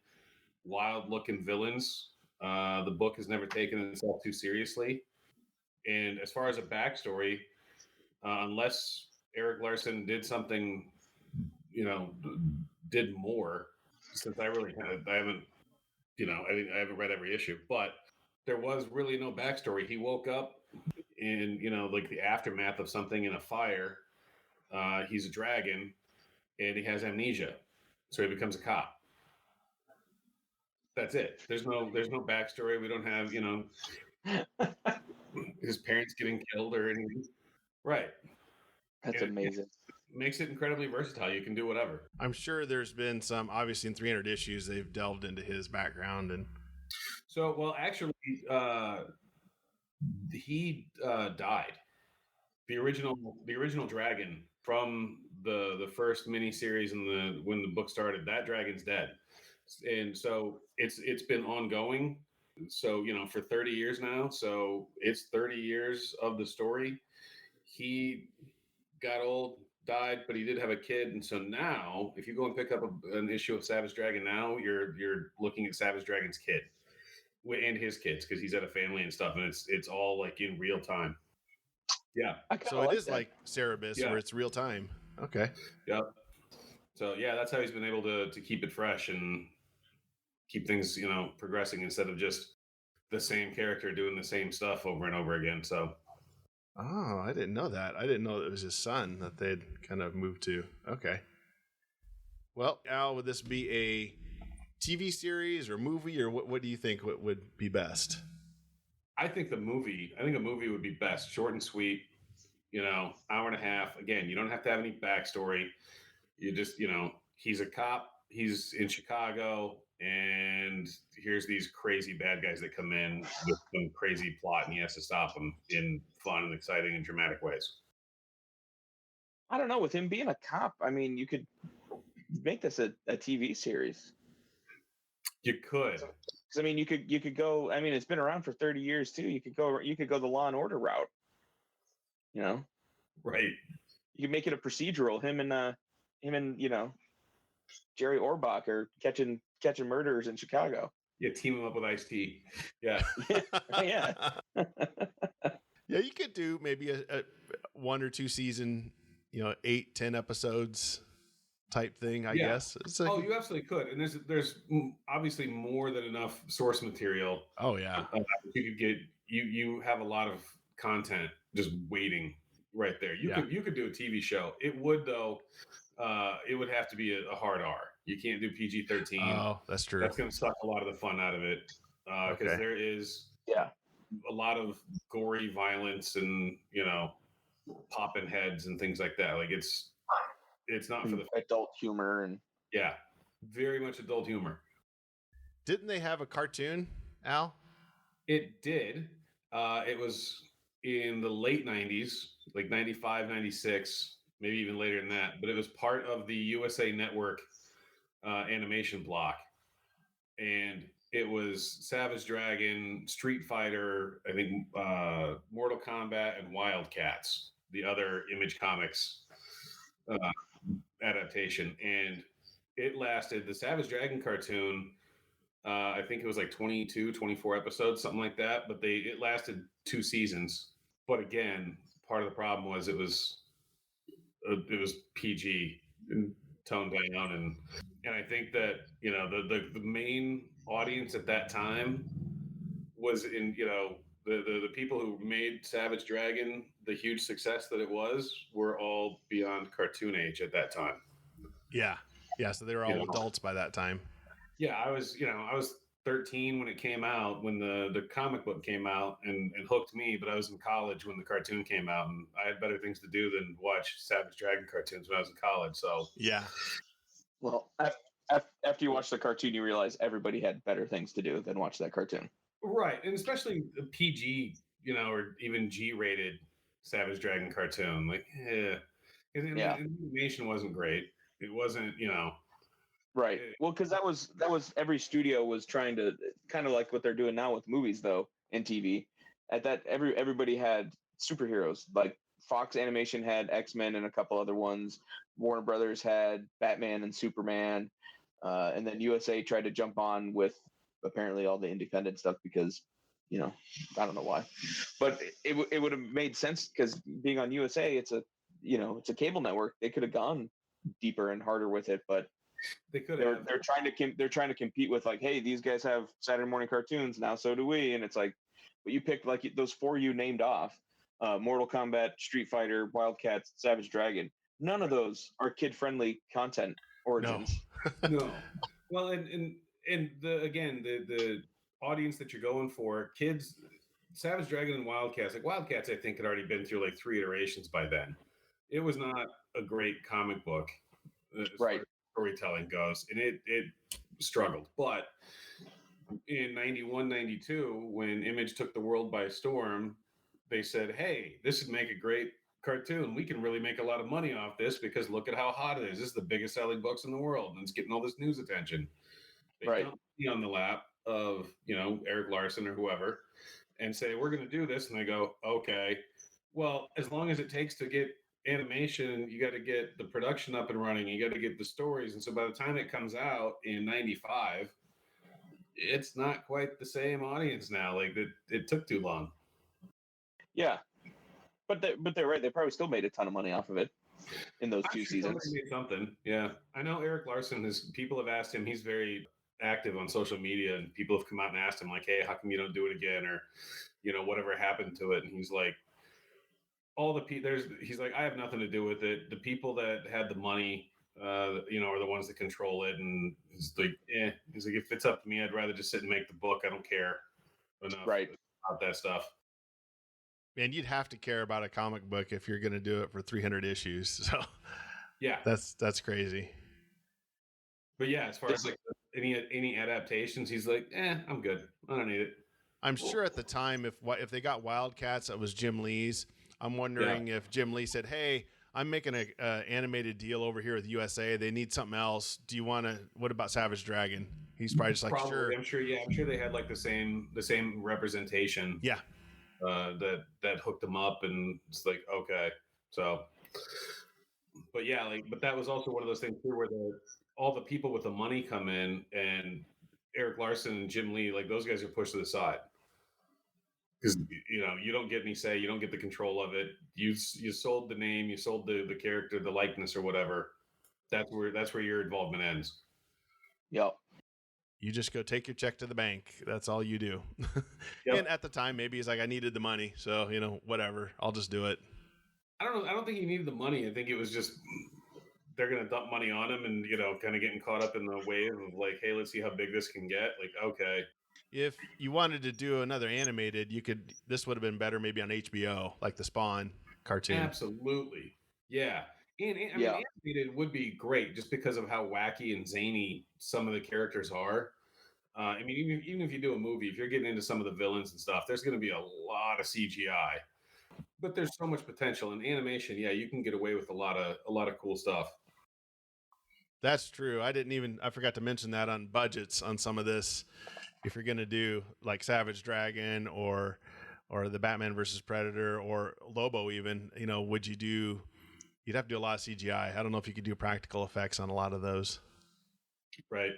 wild-looking villains. The book has never taken itself too seriously, and as far as a backstory, unless Eric Larson did something, did more, since I haven't read every issue, but there was really no backstory. He woke up in, like the aftermath of something in a fire. He's a dragon and he has amnesia. So he becomes a cop. That's it. There's no backstory. We don't have, his parents getting killed or anything. Right. that's amazing. Makes it incredibly versatile. You can do whatever. I'm sure there's been some, obviously in 300 issues, they've delved into his background. And So, well, actually, he died. The original dragon from the first miniseries and when the book started, that dragon's dead. And so it's been ongoing. So, for 30 years now. So it's 30 years of the story. He got old, died, but he did have a kid, and so now if you go and pick up an issue of Savage Dragon now, you're looking at Savage Dragon's kid and his kids because he's at a family and stuff, and it's all like in real time. Yeah. so it is like Cerebus, where it's real time. Okay. Yep. So yeah, that's how he's been able to keep it fresh and keep things progressing instead of just the same character doing the same stuff over and over again. So. Oh, I didn't know that. I didn't know it was his son that they'd kind of moved to. Okay. Well, Al, would this be a TV series or movie, or what do you think would be best? I think a movie would be best. Short and sweet, hour and a half. Again, you don't have to have any backstory. You just, he's a cop. He's in Chicago, and here's these crazy bad guys that come in with some crazy plot, and he has to stop them in fun and exciting and dramatic ways. I don't know. With him being a cop, I mean, you could make this a TV series. You could. Because I mean, you could go. I mean, it's been around for 30 years too. You could go the Law and Order route. You know, Right. you could make it a procedural. Him and Jerry Orbach are catching murderers in Chicago. Yeah, team him up with Ice-T. Yeah. Yeah. Yeah, you could do maybe a 1 or 2 season, 8-10 episodes type thing, I guess. It's like, Oh, you absolutely could. And there's obviously more than enough source material. oh yeah. You could get you have a lot of content just waiting right there. You could do a TV show. It would though. It would have to be a hard R. You can't do PG-13. Oh, that's true. That's going to suck a lot of the fun out of it because there is a lot of gory violence and popping heads and things like that. Like it's not for the adult humor and very much adult humor. Didn't they have a cartoon, Al? It did. It was in the late 90s, like 95, 96, maybe even later than that. But it was part of the USA Network animation block. And it was Savage Dragon, Street Fighter, I think Mortal Kombat, and Wildcats, the other Image Comics adaptation. And it lasted, the Savage Dragon cartoon, I think it was like 22, 24 episodes, something like that. But it lasted 2 seasons. But again, part of the problem was it was PG and toned down, and I think that the main audience at that time was in the people who made Savage Dragon the huge success that it was were all beyond cartoon age at that time. Yeah. So they were all adults by that time. Yeah, I was 13 when it came out, when the comic book came out and hooked me, but I was in college when the cartoon came out, and I had better things to do than watch Savage Dragon cartoons when I was in college. So yeah. Well, after you watch the cartoon, you realize everybody had better things to do than watch that cartoon. Right, and especially the PG, or even G-rated Savage Dragon cartoon. Like, the animation wasn't great. It wasn't, Right. Well, because that was every studio was trying to kind of like what they're doing now with movies, though, and TV. At that, everybody had superheroes. Like Fox Animation had X-Men and a couple other ones. Warner Brothers had Batman and Superman, and then USA tried to jump on with apparently all the independent stuff because, I don't know why, but it would have made sense because being on USA, it's a cable network. They could have gone deeper and harder with it, but they could have. They're trying to compete with like, hey, these guys have Saturday morning cartoons now, so do we, and it's like, but you picked like those 4 you named off, Mortal Kombat, Street Fighter, Wildcats, Savage Dragon. None of those are kid-friendly content origins. No. Well, and the audience that you're going for, kids, Savage Dragon and Wildcats. Like Wildcats, I think had already been through like 3 iterations by then. It was not a great comic book, as far as storytelling goes, and it struggled. But in 91, 92, when Image took the world by storm, they said, "Hey, this would make a great cartoon. We can really make a lot of money off this because look at how hot it is. This is the biggest selling books in the world, and it's getting all this news attention." They don't be on the lap of Eric Larson or whoever, and say, "We're going to do this," and they go, "Okay, well, as long as it takes to get animation, you got to get the production up and running. You got to get the stories, and so by the time it comes out in '95." It's not quite the same audience now. Like it took too long. Yeah, but they're right. They probably still made a ton of money off of it in those 2 seasons. Made something. Yeah, I know Eric Larson. People have asked him. He's very active on social media, and people have come out and asked him like, "Hey, how come you don't do it again?" Or, whatever happened to it. And he's like, he's like, "I have nothing to do with it. The people that had the money." Are the ones that control it, and he's like, if it's up to me, I'd rather just sit and make the book. I don't care enough about that stuff. Man, you'd have to care about a comic book if you're going to do it for 300 issues. So, yeah, that's crazy. But yeah, as far as like any adaptations, he's like, I'm good. I don't need it. I'm sure at the time, if they got Wildcats, it was Jim Lee's. I'm wondering if Jim Lee said, "Hey, I'm making an animated deal over here with USA. They need something else. What about Savage Dragon?" He's probably just like, Probably, sure. I'm sure. Yeah, I'm sure they had like the same representation. Yeah. That hooked them up, and it's like, okay, so. But yeah, but that was also one of those things too, where all the people with the money come in, and Eric Larson and Jim Lee, like those guys are pushed to the side because you don't get any say, you don't get the control of it. You sold the name, you sold the character, the likeness, or whatever. That's where your involvement ends. Yep. You just go take your check to the bank. That's all you do. Yep. And at the time, maybe he's like, I needed the money, so whatever, I'll just do it. I don't know. I don't think he needed the money. I think it was just they're going to dump money on him, and kind of getting caught up in the wave of like, hey, let's see how big this can get. Like, okay. If you wanted to do another animated, this would have been better maybe on HBO, like the Spawn cartoon. Absolutely. Yeah. And I mean, animated would be great just because of how wacky and zany some of the characters are. I mean, even if you do a movie, if you're getting into some of the villains and stuff, there's going to be a lot of CGI. But there's so much potential in animation. Yeah, you can get away with a lot of cool stuff. That's true. I forgot to mention that on budgets on some of this. If you're going to do like Savage Dragon or the Batman versus Predator or Lobo even, you'd have to do a lot of CGI. I don't know if you could do practical effects on a lot of those. Right.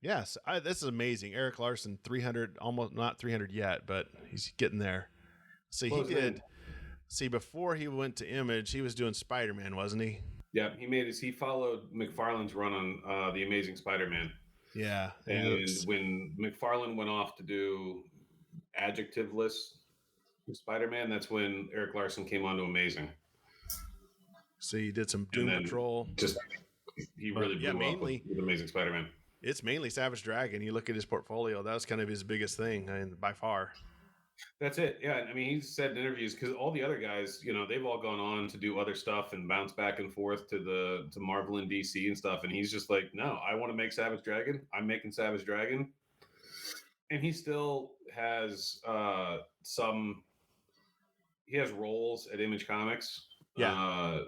Yes. This is amazing. Eric Larson, 300, almost not 300 yet, but he's getting there. So before he went to Image, he was doing Spider-Man, wasn't he? Yeah, he followed McFarlane's run on The Amazing Spider-Man. Yeah. And when McFarlane went off to do adjectiveless Spider-Man, that's when Eric Larson came on to Amazing. So he did some Doom Patrol. He really blew up with Amazing Spider-Man. It's mainly Savage Dragon. You look at his portfolio, that was kind of his biggest thing, by far. That's it. Yeah. I mean, he's said in interviews, because all the other guys, they've all gone on to do other stuff and bounce back and forth to Marvel and DC and stuff. And he's just like, no, I want to make Savage Dragon. I'm making Savage Dragon. And he still has he has roles at Image Comics. Yeah.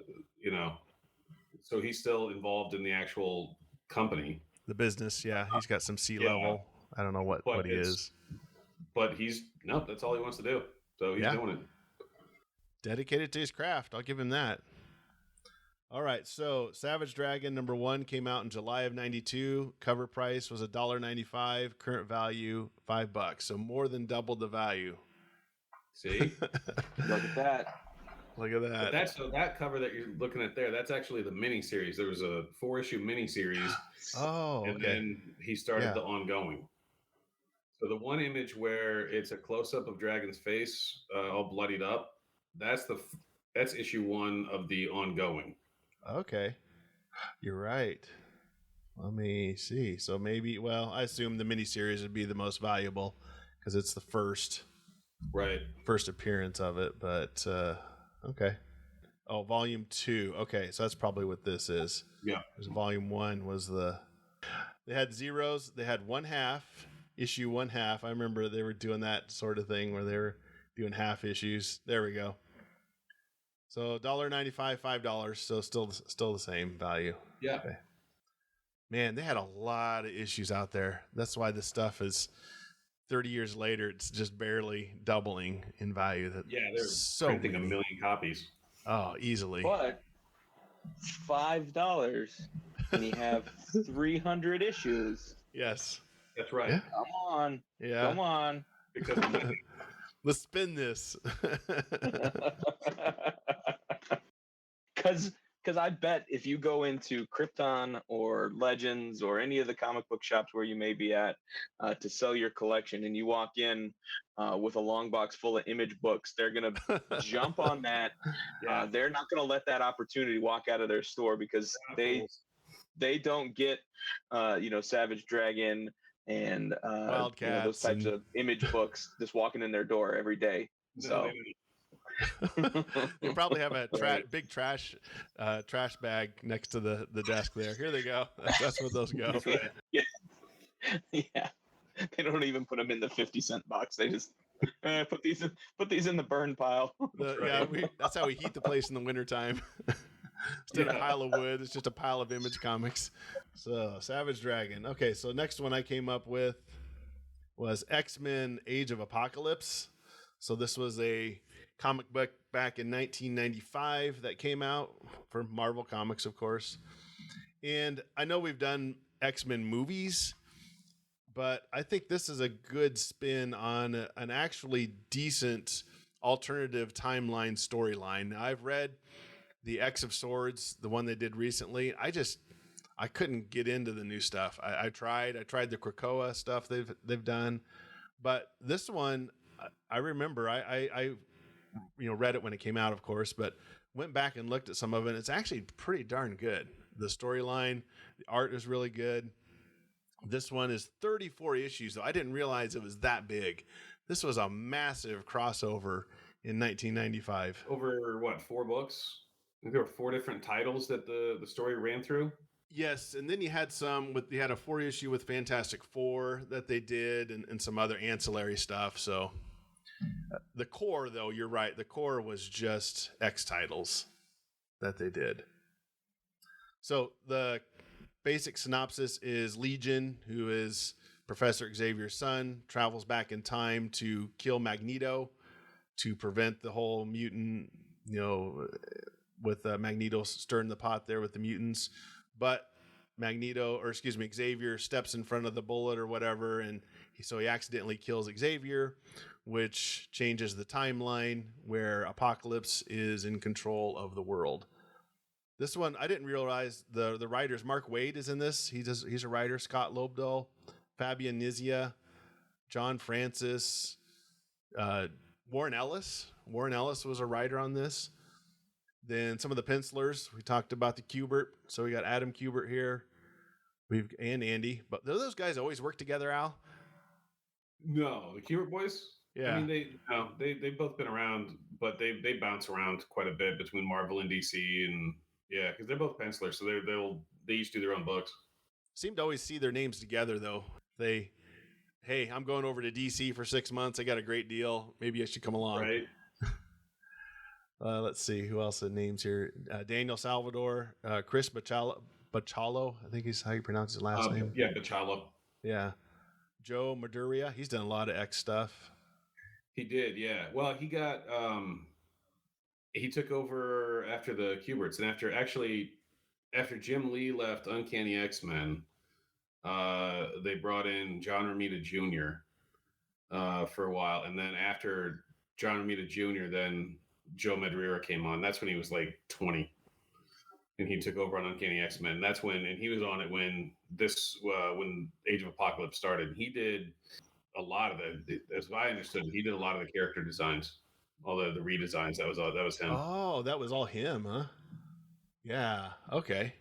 So he's still involved in the actual company. The business. Yeah. He's got some C-level. I don't know what he is. But that's all he wants to do. So he's doing it. Dedicated to his craft. I'll give him that. All right. So Savage Dragon #1 came out in July of 92. Cover price was $1.95. Current value $5. So more than double the value. See? Look at that. Look at that. But that cover that you're looking at there, that's actually the mini series. There was a 4-issue mini series. Oh, and then he started the ongoing. So the one image where it's a close-up of Dragon's face, all bloodied up, that's issue 1 of the ongoing. Okay, you're right. Let me see. So maybe, I assume the miniseries would be the most valuable because it's the first appearance of it. But okay. Oh, volume 2. Okay, so that's probably what this is. Yeah. Because volume 1 was they had zeros. They had 1/2. Issue 1/2. I remember they were doing that sort of thing where they were doing half issues. There we go. So $1.95, $5. So still the same value. Yeah. Okay. Man, they had a lot of issues out there. That's why this stuff is 30 years later. It's just barely doubling in value. They're printing 1 million copies. Oh, easily. But $5, and you have 300 issues. Yes. That's right. Yeah. Come on. Yeah. Come on. Let's spin this. Because I bet if you go into Krypton or Legends or any of the comic book shops where you may be at to sell your collection, and you walk in with a long box full of Image books, they're going to jump on that. Yeah. They're not going to let that opportunity walk out of their store because they don't get Savage Dragon and Wildcats those types of Image books just walking in their door every day. So they probably have a big trash bag next to the desk there. Here they go. That's where those go. Yeah. Yeah. They don't even put them in the 50-cent box. They just put these in the burn pile. That's how we heat the place in the wintertime. Instead of pile of wood, it's just a pile of Image Comics. So Savage Dragon. Okay, so next one I came up with was X-Men Age of Apocalypse. So this was a comic book back in 1995 that came out for Marvel Comics, of course. And I know we've done X-Men movies, but I think this is a good spin on an actually decent alternative timeline storyline. Now, I've read the X of Swords, the one they did recently. I couldn't get into the new stuff. I tried the Krakoa stuff they've done, but this one, I remember I read it when it came out, of course, but went back and looked at some of it. And it's actually pretty darn good. The storyline, the art is really good. This one is 34 issues, though. I didn't realize it was that big. This was a massive crossover in 1995. Over what, 4 books? I think there were 4 different titles that the story ran through. Yes, and then you had you had a 4 issue with Fantastic Four that they did, and some other ancillary stuff. So the core, though, you're right. The core was just X titles that they did. So the basic synopsis is Legion, who is Professor Xavier's son, travels back in time to kill Magneto to prevent the whole mutant, with Magneto stirring the pot there with the mutants. But Xavier steps in front of the bullet or whatever, and so he accidentally kills Xavier, which changes the timeline where Apocalypse is in control of the world. This one, I didn't realize the writers. Mark Waid is in this. He's a writer. Scott Lobdell, Fabian Nizia, John Francis, Warren Ellis. Warren Ellis was a writer on this. Then some of the pencilers. We talked about the Kubert. So we got Adam Kubert here. And Andy. But do those guys always work together, Al? No, the Kubert boys. Yeah. I mean, they've both been around, but they bounce around quite a bit between Marvel and DC, and yeah, because they're both pencilers, so they each do their own books. Seem to always see their names together, though. Hey, I'm going over to DC for 6 months. I got a great deal. Maybe I should come along. Right. Let's see who else the names here. Daniel Salvador, Chris Bachalo, I think is how you pronounce his last name. Yeah, Bachalo. Yeah. Joe Maduria. He's done a lot of X stuff. He did, yeah. Well, he got he took over after the Kuberts, and after Jim Lee left Uncanny X-Men, they brought in John Romita Jr. For a while, and then after John Romita Jr., then Joe Madureira came on. That's when he was like 20, and he took over on Uncanny X-Men. That's when, and he was on it when Age of Apocalypse started. He did a lot of it, as I understood. He did a lot of the character designs, all the redesigns. That was him. Oh, that was all him, huh? Yeah. Okay.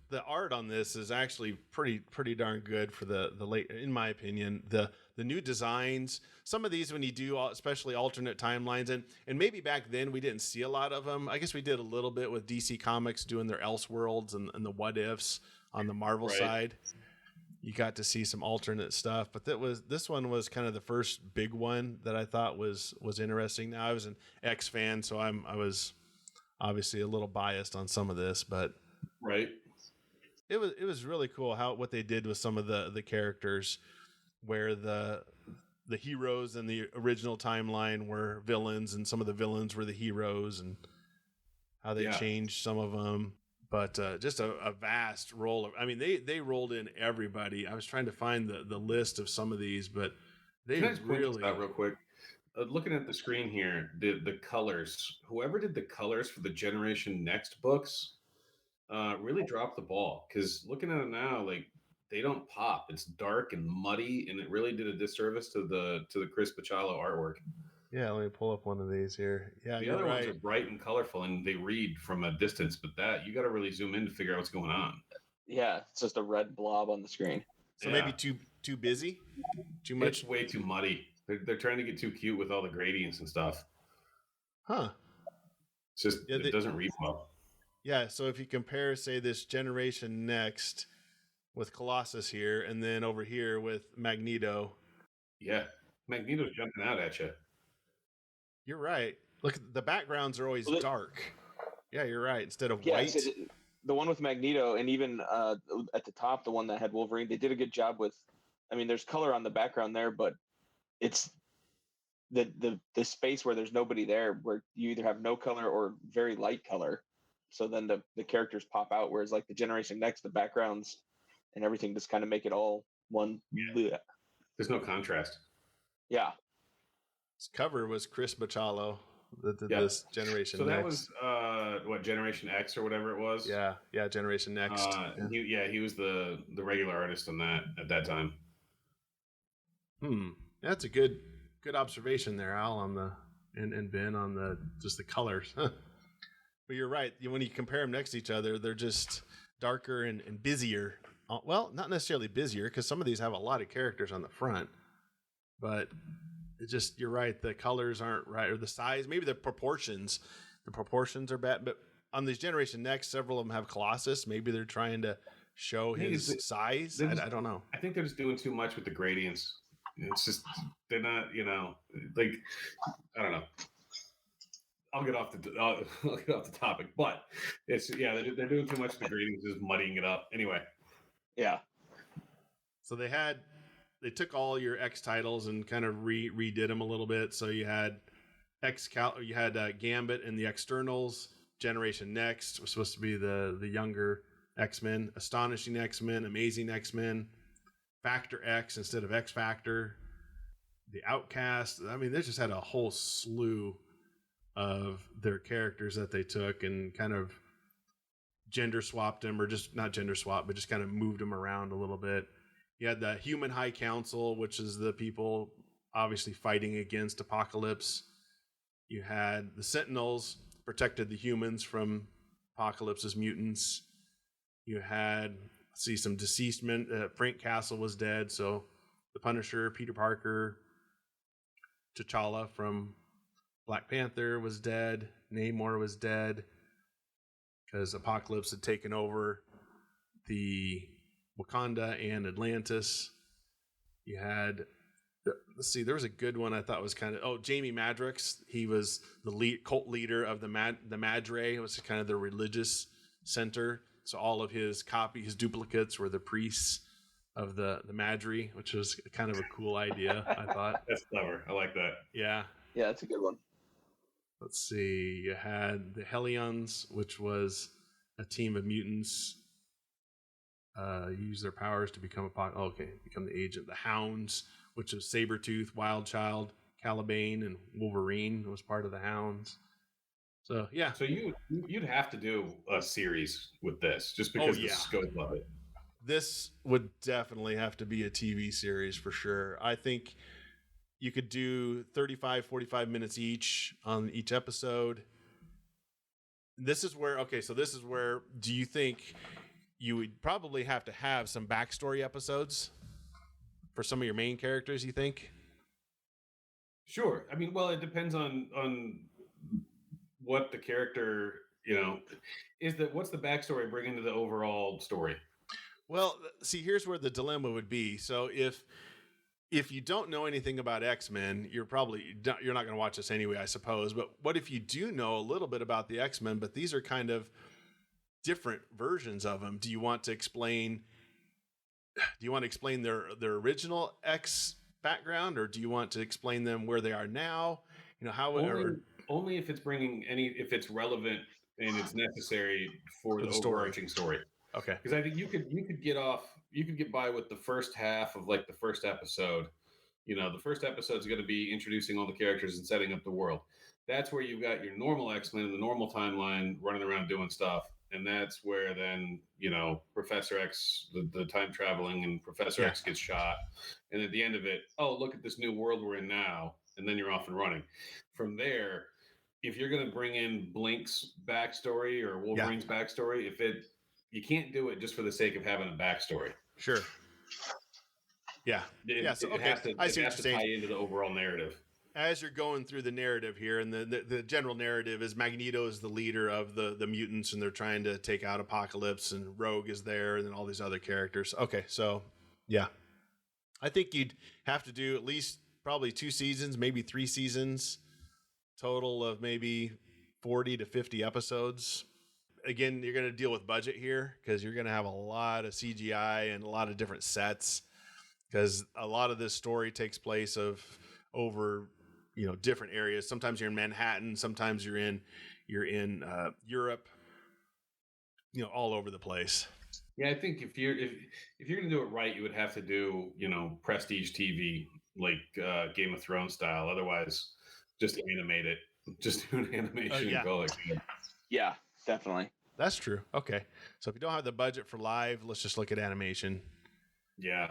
The art on this is actually pretty darn good for the late, in my opinion. The new designs, some of these when you do, especially alternate timelines, and maybe back then we didn't see a lot of them. I guess we did a little bit with DC Comics doing their Elseworlds and the What Ifs on the Marvel side. You got to see some alternate stuff, but this one was kind of the first big one that I thought was interesting. Now I was an X fan, so I was obviously a little biased on some of this, but right. It was really cool what they did with some of the characters, where the heroes in the original timeline were villains and some of the villains were the heroes, and how they changed some of them. But just a vast roll of, I mean, they rolled in everybody. I was trying to find the list of some of these, but they really out real quick. Looking at the screen here, the colors. Whoever did the colors for the Generation Next books really dropped the ball, because looking at it now, like, they don't pop. It's dark and muddy, and it really did a disservice to the Chris Bachalo artwork. Yeah, let me pull up one of these here. Yeah, the other ones are bright and colorful, and they read from a distance, but that you got to really zoom in to figure out what's going on. Yeah, it's just a red blob on the screen. So maybe too busy, too much. It's way too muddy. They're trying to get too cute with all the gradients and stuff. Huh? It's just it doesn't read well. Yeah, so if you compare, say, this Generation Next with Colossus here, and then over here with Magneto. Yeah, Magneto's jumping out at you. You're right. Look, the backgrounds are always dark Yeah, you're right. Instead of Yeah, white. so the one with Magneto, and even at the top, the one that had Wolverine, they did a good job with. I mean, there's color on the background there, but it's the space where there's nobody there, where you either have no color or very light color. So then the characters pop out. Whereas like the Generation Next, the backgrounds and everything just kind of make it all one. Yeah. There's no contrast. Yeah. His cover was Chris Bachalo. Yeah. This Generation So that Next. was what, Generation X or whatever it was. Yeah, Generation Next. He was the regular artist on that at that time. That's a good observation there, Al, on the and Ben on the just the colors. But you're right. When you compare them next to each other, they're just darker and busier. Well, not necessarily busier, because some of these have a lot of characters on the front, but it just, you're right, the colors aren't right, or the size, maybe the proportions are bad. But on these Generation Next, several of them have Colossus. Maybe they're trying to show his size. I don't know. I think they're just doing too much with the gradients. It's just, they're not, like, I don't know. I'll get off the topic, but it's, they're doing too much with the gradients, just muddying it up. Anyway. Yeah. So they took all your X titles and kind of redid them a little bit. So you had Gambit and the Externals. Generation Next was supposed to be the younger X-Men. Astonishing X-Men, Amazing X-Men, Factor X instead of X Factor, the Outcast. I mean, they just had a whole slew of their characters that they took and kind of gender swapped them, or just not gender swapped, but just kind of moved them around a little bit. You had the Human High Council, which is the people obviously fighting against Apocalypse. You had the Sentinels, protected the humans from Apocalypse's mutants. You had, some deceased men. Frank Castle was dead, so the Punisher, Peter Parker, T'Challa from Black Panther was dead. Namor was dead because Apocalypse had taken over the Wakanda and Atlantis. You had, there was a good one I thought was kind of, Jamie Madrox. He was the cult leader of the Madre. It was kind of the religious center. So all of his duplicates were the priests of the Madre, which was kind of a cool idea, I thought. That's clever. I like that. Yeah. Yeah, that's a good one. Let's see. You had the Hellions, which was a team of mutants. Use their powers to become become the agent. The Hounds, which was Sabretooth, Wildchild, Caliban, and Wolverine was part of the Hounds. So yeah. So you'd have to do a series with this, just because the scope of it. This would definitely have to be a TV series for sure. I think you could do 35, 45 minutes each on each episode. This is where do you think you would probably have to have some backstory episodes for some of your main characters, you think? Sure. I mean, well, it depends on what the character, what's the backstory bringing to the overall story? Well, see, here's where the dilemma would be. So if you don't know anything about X-Men, you're not going to watch this anyway, I suppose. But what if you do know a little bit about the X-Men, but these are kind of different versions of them? Do you want to explain their original X background, or do you want to explain them where they are now? Only if it's if it's relevant and it's necessary for the overarching story. Okay. Because I think you could get by with the first half of like the first episode. The first episode is going to be introducing all the characters and setting up the world. That's where you've got your normal X-Men in the normal timeline running around doing stuff. And that's where then, Professor X, the time traveling, and Professor X gets shot. And at the end of it, look at this new world we're in now. And then you're off and running. From there, if you're going to bring in Blink's backstory or Wolverine's backstory, you can't do it just for the sake of having a backstory. Sure. Yeah. It has to tie into the overall narrative. As you're going through the narrative here, and the general narrative is Magneto is the leader of the mutants, and they're trying to take out Apocalypse, and Rogue is there, and then all these other characters. Okay, so yeah. I think you'd have to do at least probably 2 seasons, maybe 3 seasons, total of maybe 40 to 50 episodes. Again, you're going to deal with budget here because you're going to have a lot of CGI and a lot of different sets, because a lot of this story takes place over different areas. Sometimes you're in Manhattan, sometimes you're in Europe, all over the place. Yeah, I think if you're going to do it right, you would have to do prestige TV like Game of Thrones style. Otherwise, just animate it. Just do an animation and call it good. Yeah, definitely. That's true. Okay, so if you don't have the budget for live, let's just look at animation. Yeah.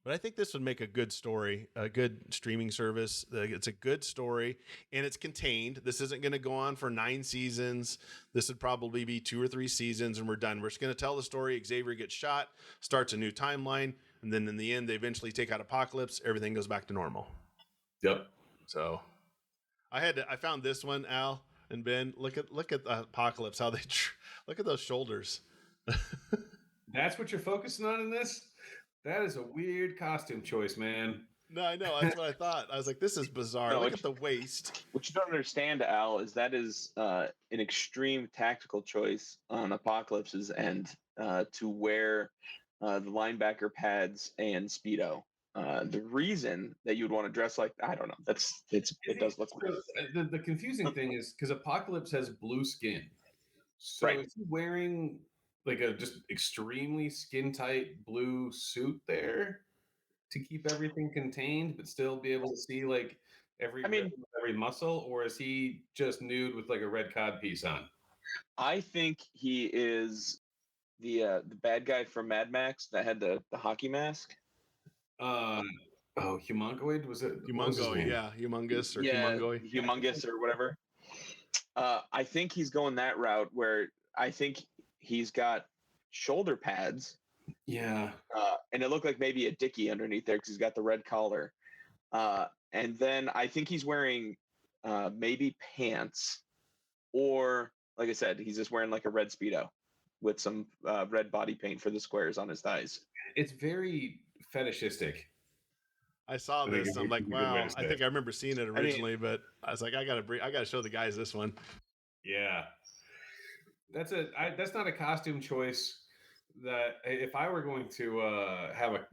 But I think this would make a good story, a good streaming service. It's a good story, and it's contained. This isn't going to go on for 9 seasons. This would probably be 2 or 3 seasons, and we're done. We're just going to tell the story. Xavier gets shot, starts a new timeline, and then in the end, they eventually take out Apocalypse. Everything goes back to normal. Yep. So I found this one, Al and Ben. Look at the Apocalypse. How they look at those shoulders. That's what you're focusing on in this? That is a weird costume choice, man. No, I know. That's what I thought. I was like, this is bizarre. No, look at the waist. What you don't understand, Al, is that is an extreme tactical choice on Apocalypse's end to wear the linebacker pads and Speedo. The reason that you would want to dress like, I don't know. It does look weird. The confusing thing is because Apocalypse has blue skin. So Right. is he wearing like a just extremely skin tight blue suit there to keep everything contained, but still be able to see like every muscle, or is he just nude with like a red cod piece on? I think he is the bad guy from Mad Max that had the hockey mask. Humongoid, was it? Humongoid, yeah, Humongous or Humongoid. Humongous or whatever. I think he's going that route where I think he's got shoulder pads. Yeah. And it looked like maybe a dickie underneath there because he's got the red collar. And then I think he's wearing maybe pants, or like I said, he's just wearing like a red Speedo with some red body paint for the squares on his thighs. It's very fetishistic. I saw this. I'm like, wow. I think I remember seeing it originally, but I was like, I gotta show the guys this one. Yeah, that's not a costume choice that if I were going to have a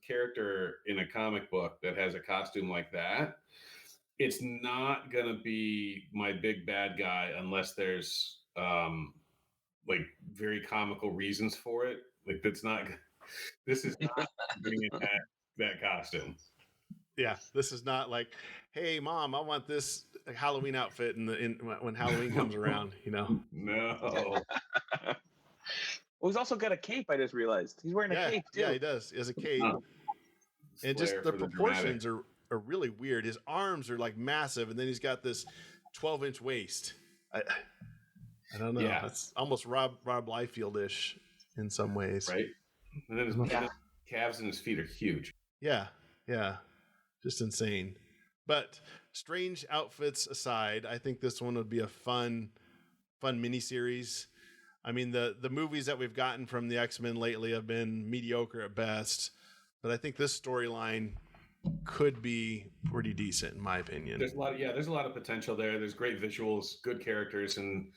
character in a comic book that has a costume like that, it's not gonna be my big bad guy unless there's like very comical reasons for it. Like this is not bringing that costume. Yeah, this is not like, hey, Mom, I want this Halloween outfit when Halloween comes around, No. Well, he's also got a cape, I just realized. He's wearing a cape, too. Yeah, he does. He has a cape. And just the proportions are really weird. His arms are like massive, and then he's got this 12-inch waist. I don't know. Yeah. It's almost Rob Liefeld-ish in some ways. Right. And then his calves and his feet are huge. Yeah. Just insane. But strange outfits aside, I think this one would be a fun miniseries. I mean, the movies that we've gotten from the X-Men lately have been mediocre at best, but I think this storyline could be pretty decent in my opinion. There's a lot of potential there. There's great visuals, good characters, and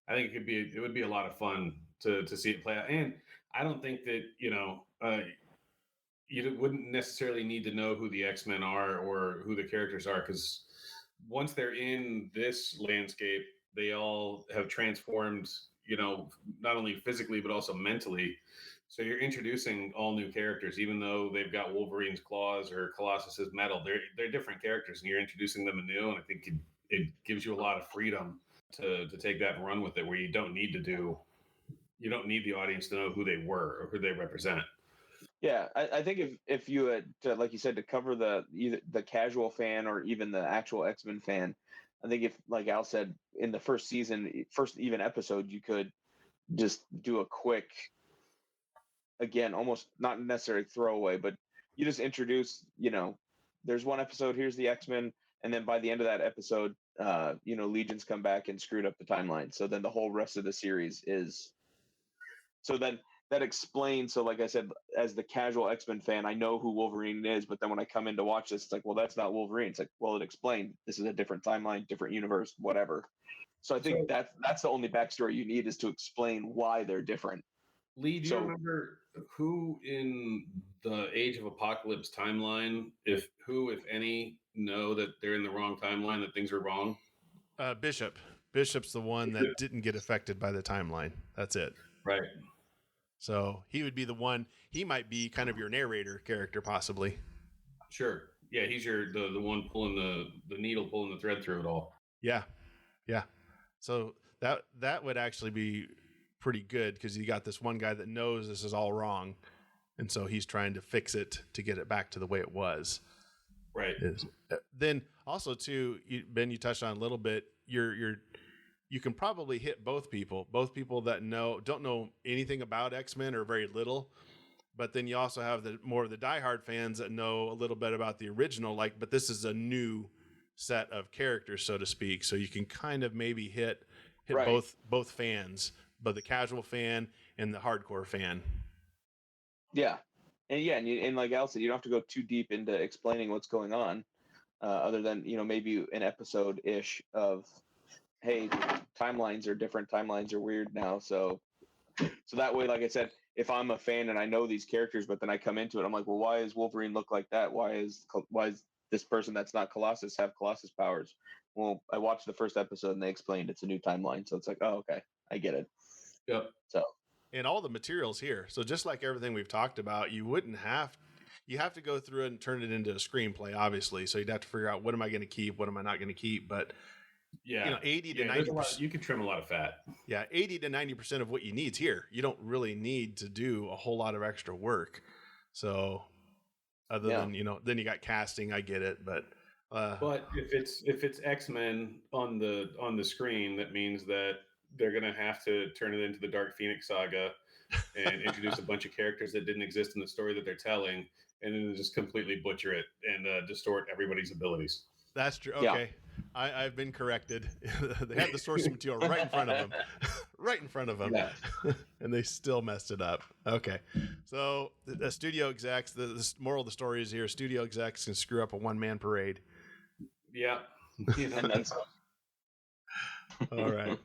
I think it would be a lot of fun to see it play out. And I don't think that, you wouldn't necessarily need to know who the X-Men are or who the characters are, because once they're in this landscape, they all have transformed, not only physically, but also mentally. So you're introducing all new characters, even though they've got Wolverine's claws or Colossus's metal. They're different characters, and you're introducing them anew. And I think it gives you a lot of freedom to take that and run with it, where you don't need the audience to know who they were or who they represent. Yeah, I think if you had to, like you said, to cover either the casual fan or even the actual X-Men fan, I think if, like Al said, in the first even episode, you could just do a quick, again, almost not necessarily throwaway, but you just introduce, there's one episode, here's the X-Men, and then by the end of that episode, Legion's come back and screwed up the timeline. So then the whole rest of the series is. So then that explains. So like I said, as the casual X-Men fan, I know who Wolverine is, but then when I come in to watch this, it's like, well, that's not Wolverine. It's like, well, it explained this is a different timeline, different universe, whatever. So I think that's the only backstory you need, is to explain why they're different. Lee, do you remember who in the Age of Apocalypse timeline, if any, know that they're in the wrong timeline, that things are wrong? Bishop. Bishop's the one that didn't get affected by the timeline. That's it. Right. So he would be the one. He might be kind of your narrator character, possibly. Sure. Yeah, he's the one pulling the needle, pulling the thread through it all. Yeah. So that would actually be pretty good, because you got this one guy that knows this is all wrong, and so he's trying to fix it to get it back to the way it was. Right. Then also too, Ben, you touched on a little bit. You can probably hit both people that don't know anything about X-Men or very little, but then you also have more of the diehard fans that know a little bit about the original. But this is a new set of characters, so to speak. So you can kind of maybe hit Right. both fans, but the casual fan and the hardcore fan. Yeah, and like Al said, you don't have to go too deep into explaining what's going on, other than maybe an episode ish of, hey, timelines are different, timelines are weird now, so that way, like I said, if I'm a fan and I know these characters, but then I come into it, I'm like, well, why does Wolverine look like that? Why is this person that's not Colossus have Colossus powers? Well, I watched the first episode and they explained it's a new timeline, so it's like, oh, okay, I get it. Yep. So, and all the materials here. So just like everything we've talked about, you have to go through it and turn it into a screenplay, obviously. So you'd have to figure out, what am I going to keep? What am I not going to keep? But 80 to 90%. You can trim a lot of fat. Yeah. 80 to 90% of what you need is here. You don't really need to do a whole lot of extra work. So other than, then you got casting, I get it. But if it's X-Men on the screen, that means that they're going to have to turn it into the Dark Phoenix saga and introduce a bunch of characters that didn't exist in the story that they're telling, and then just completely butcher it and distort everybody's abilities. That's true. Okay. Yeah. I've been corrected. They had the source material right in front of them. Yeah. And they still messed it up. Okay. So the studio execs, the moral of the story is here, studio execs can screw up a one-man parade. Yeah. And that's all right.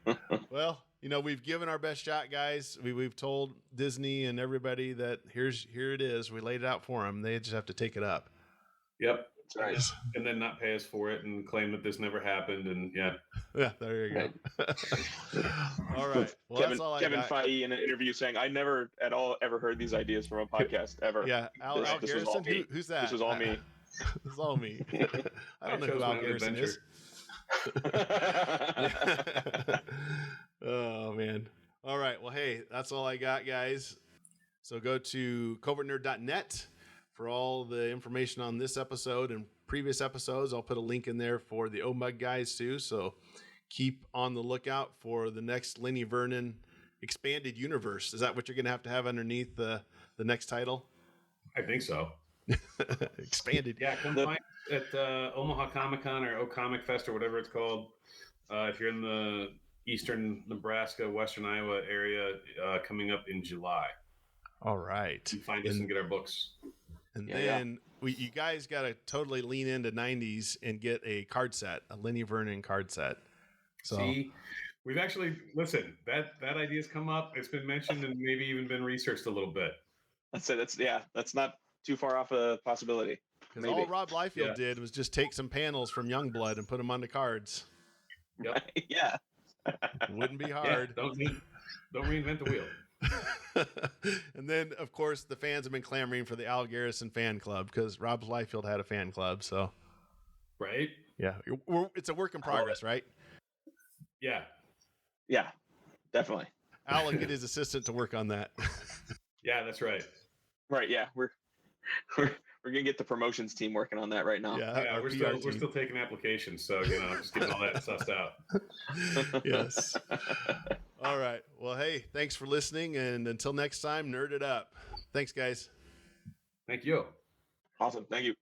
Well, we've given our best shot, guys. We've told Disney and everybody that here it is. We laid it out for them. They just have to take it up. Yep. That's right. And then not pay us for it and claim that this never happened. And yeah, there you go. All right. Well, that's all Kevin Feige in an interview saying, I never at all ever heard these ideas from a podcast ever. Yeah. Al Garrison, who's that? This was all me. This is all me. I don't know who Al Garrison is. Oh man. All right. Well, hey, that's all I got, guys. So go to covertnerd.net for all the information on this episode and previous episodes. I'll put a link in there for the Omug guys too. So keep on the lookout for the next Lenny Vernon expanded universe. Is that what you're going to have underneath the next title? I think so. Expanded. Yeah. Come find at Omaha Comic-Con or O-Comic Fest or whatever it's called. If you're in the eastern Nebraska, western Iowa area, coming up in July. All right. You find us and get our books. And then you guys got to totally lean into 90s and get a card set, a Lenny Vernon card set. So see, we've actually, listen, that idea's come up. It's been mentioned and maybe even been researched a little bit. That's not too far off a possibility. Because all Rob Liefeld did was just take some panels from Youngblood and put them on the cards. Yep. Yeah. Wouldn't be hard. Yeah, don't reinvent the wheel. And then, of course, the fans have been clamoring for the Al Garrison fan club because Rob Liefeld had a fan club. So, right? Yeah, it's a work in progress, right? Yeah. Yeah, definitely. Al will get his assistant to work on that. Yeah, that's right. Right. Yeah, we're gonna get the promotions team working on that right now. Yeah, we're still taking applications, so just getting all that sussed out. Yes. All right. Well, hey, thanks for listening, and until next time, nerd it up. Thanks, guys. Thank you. Awesome. Thank you.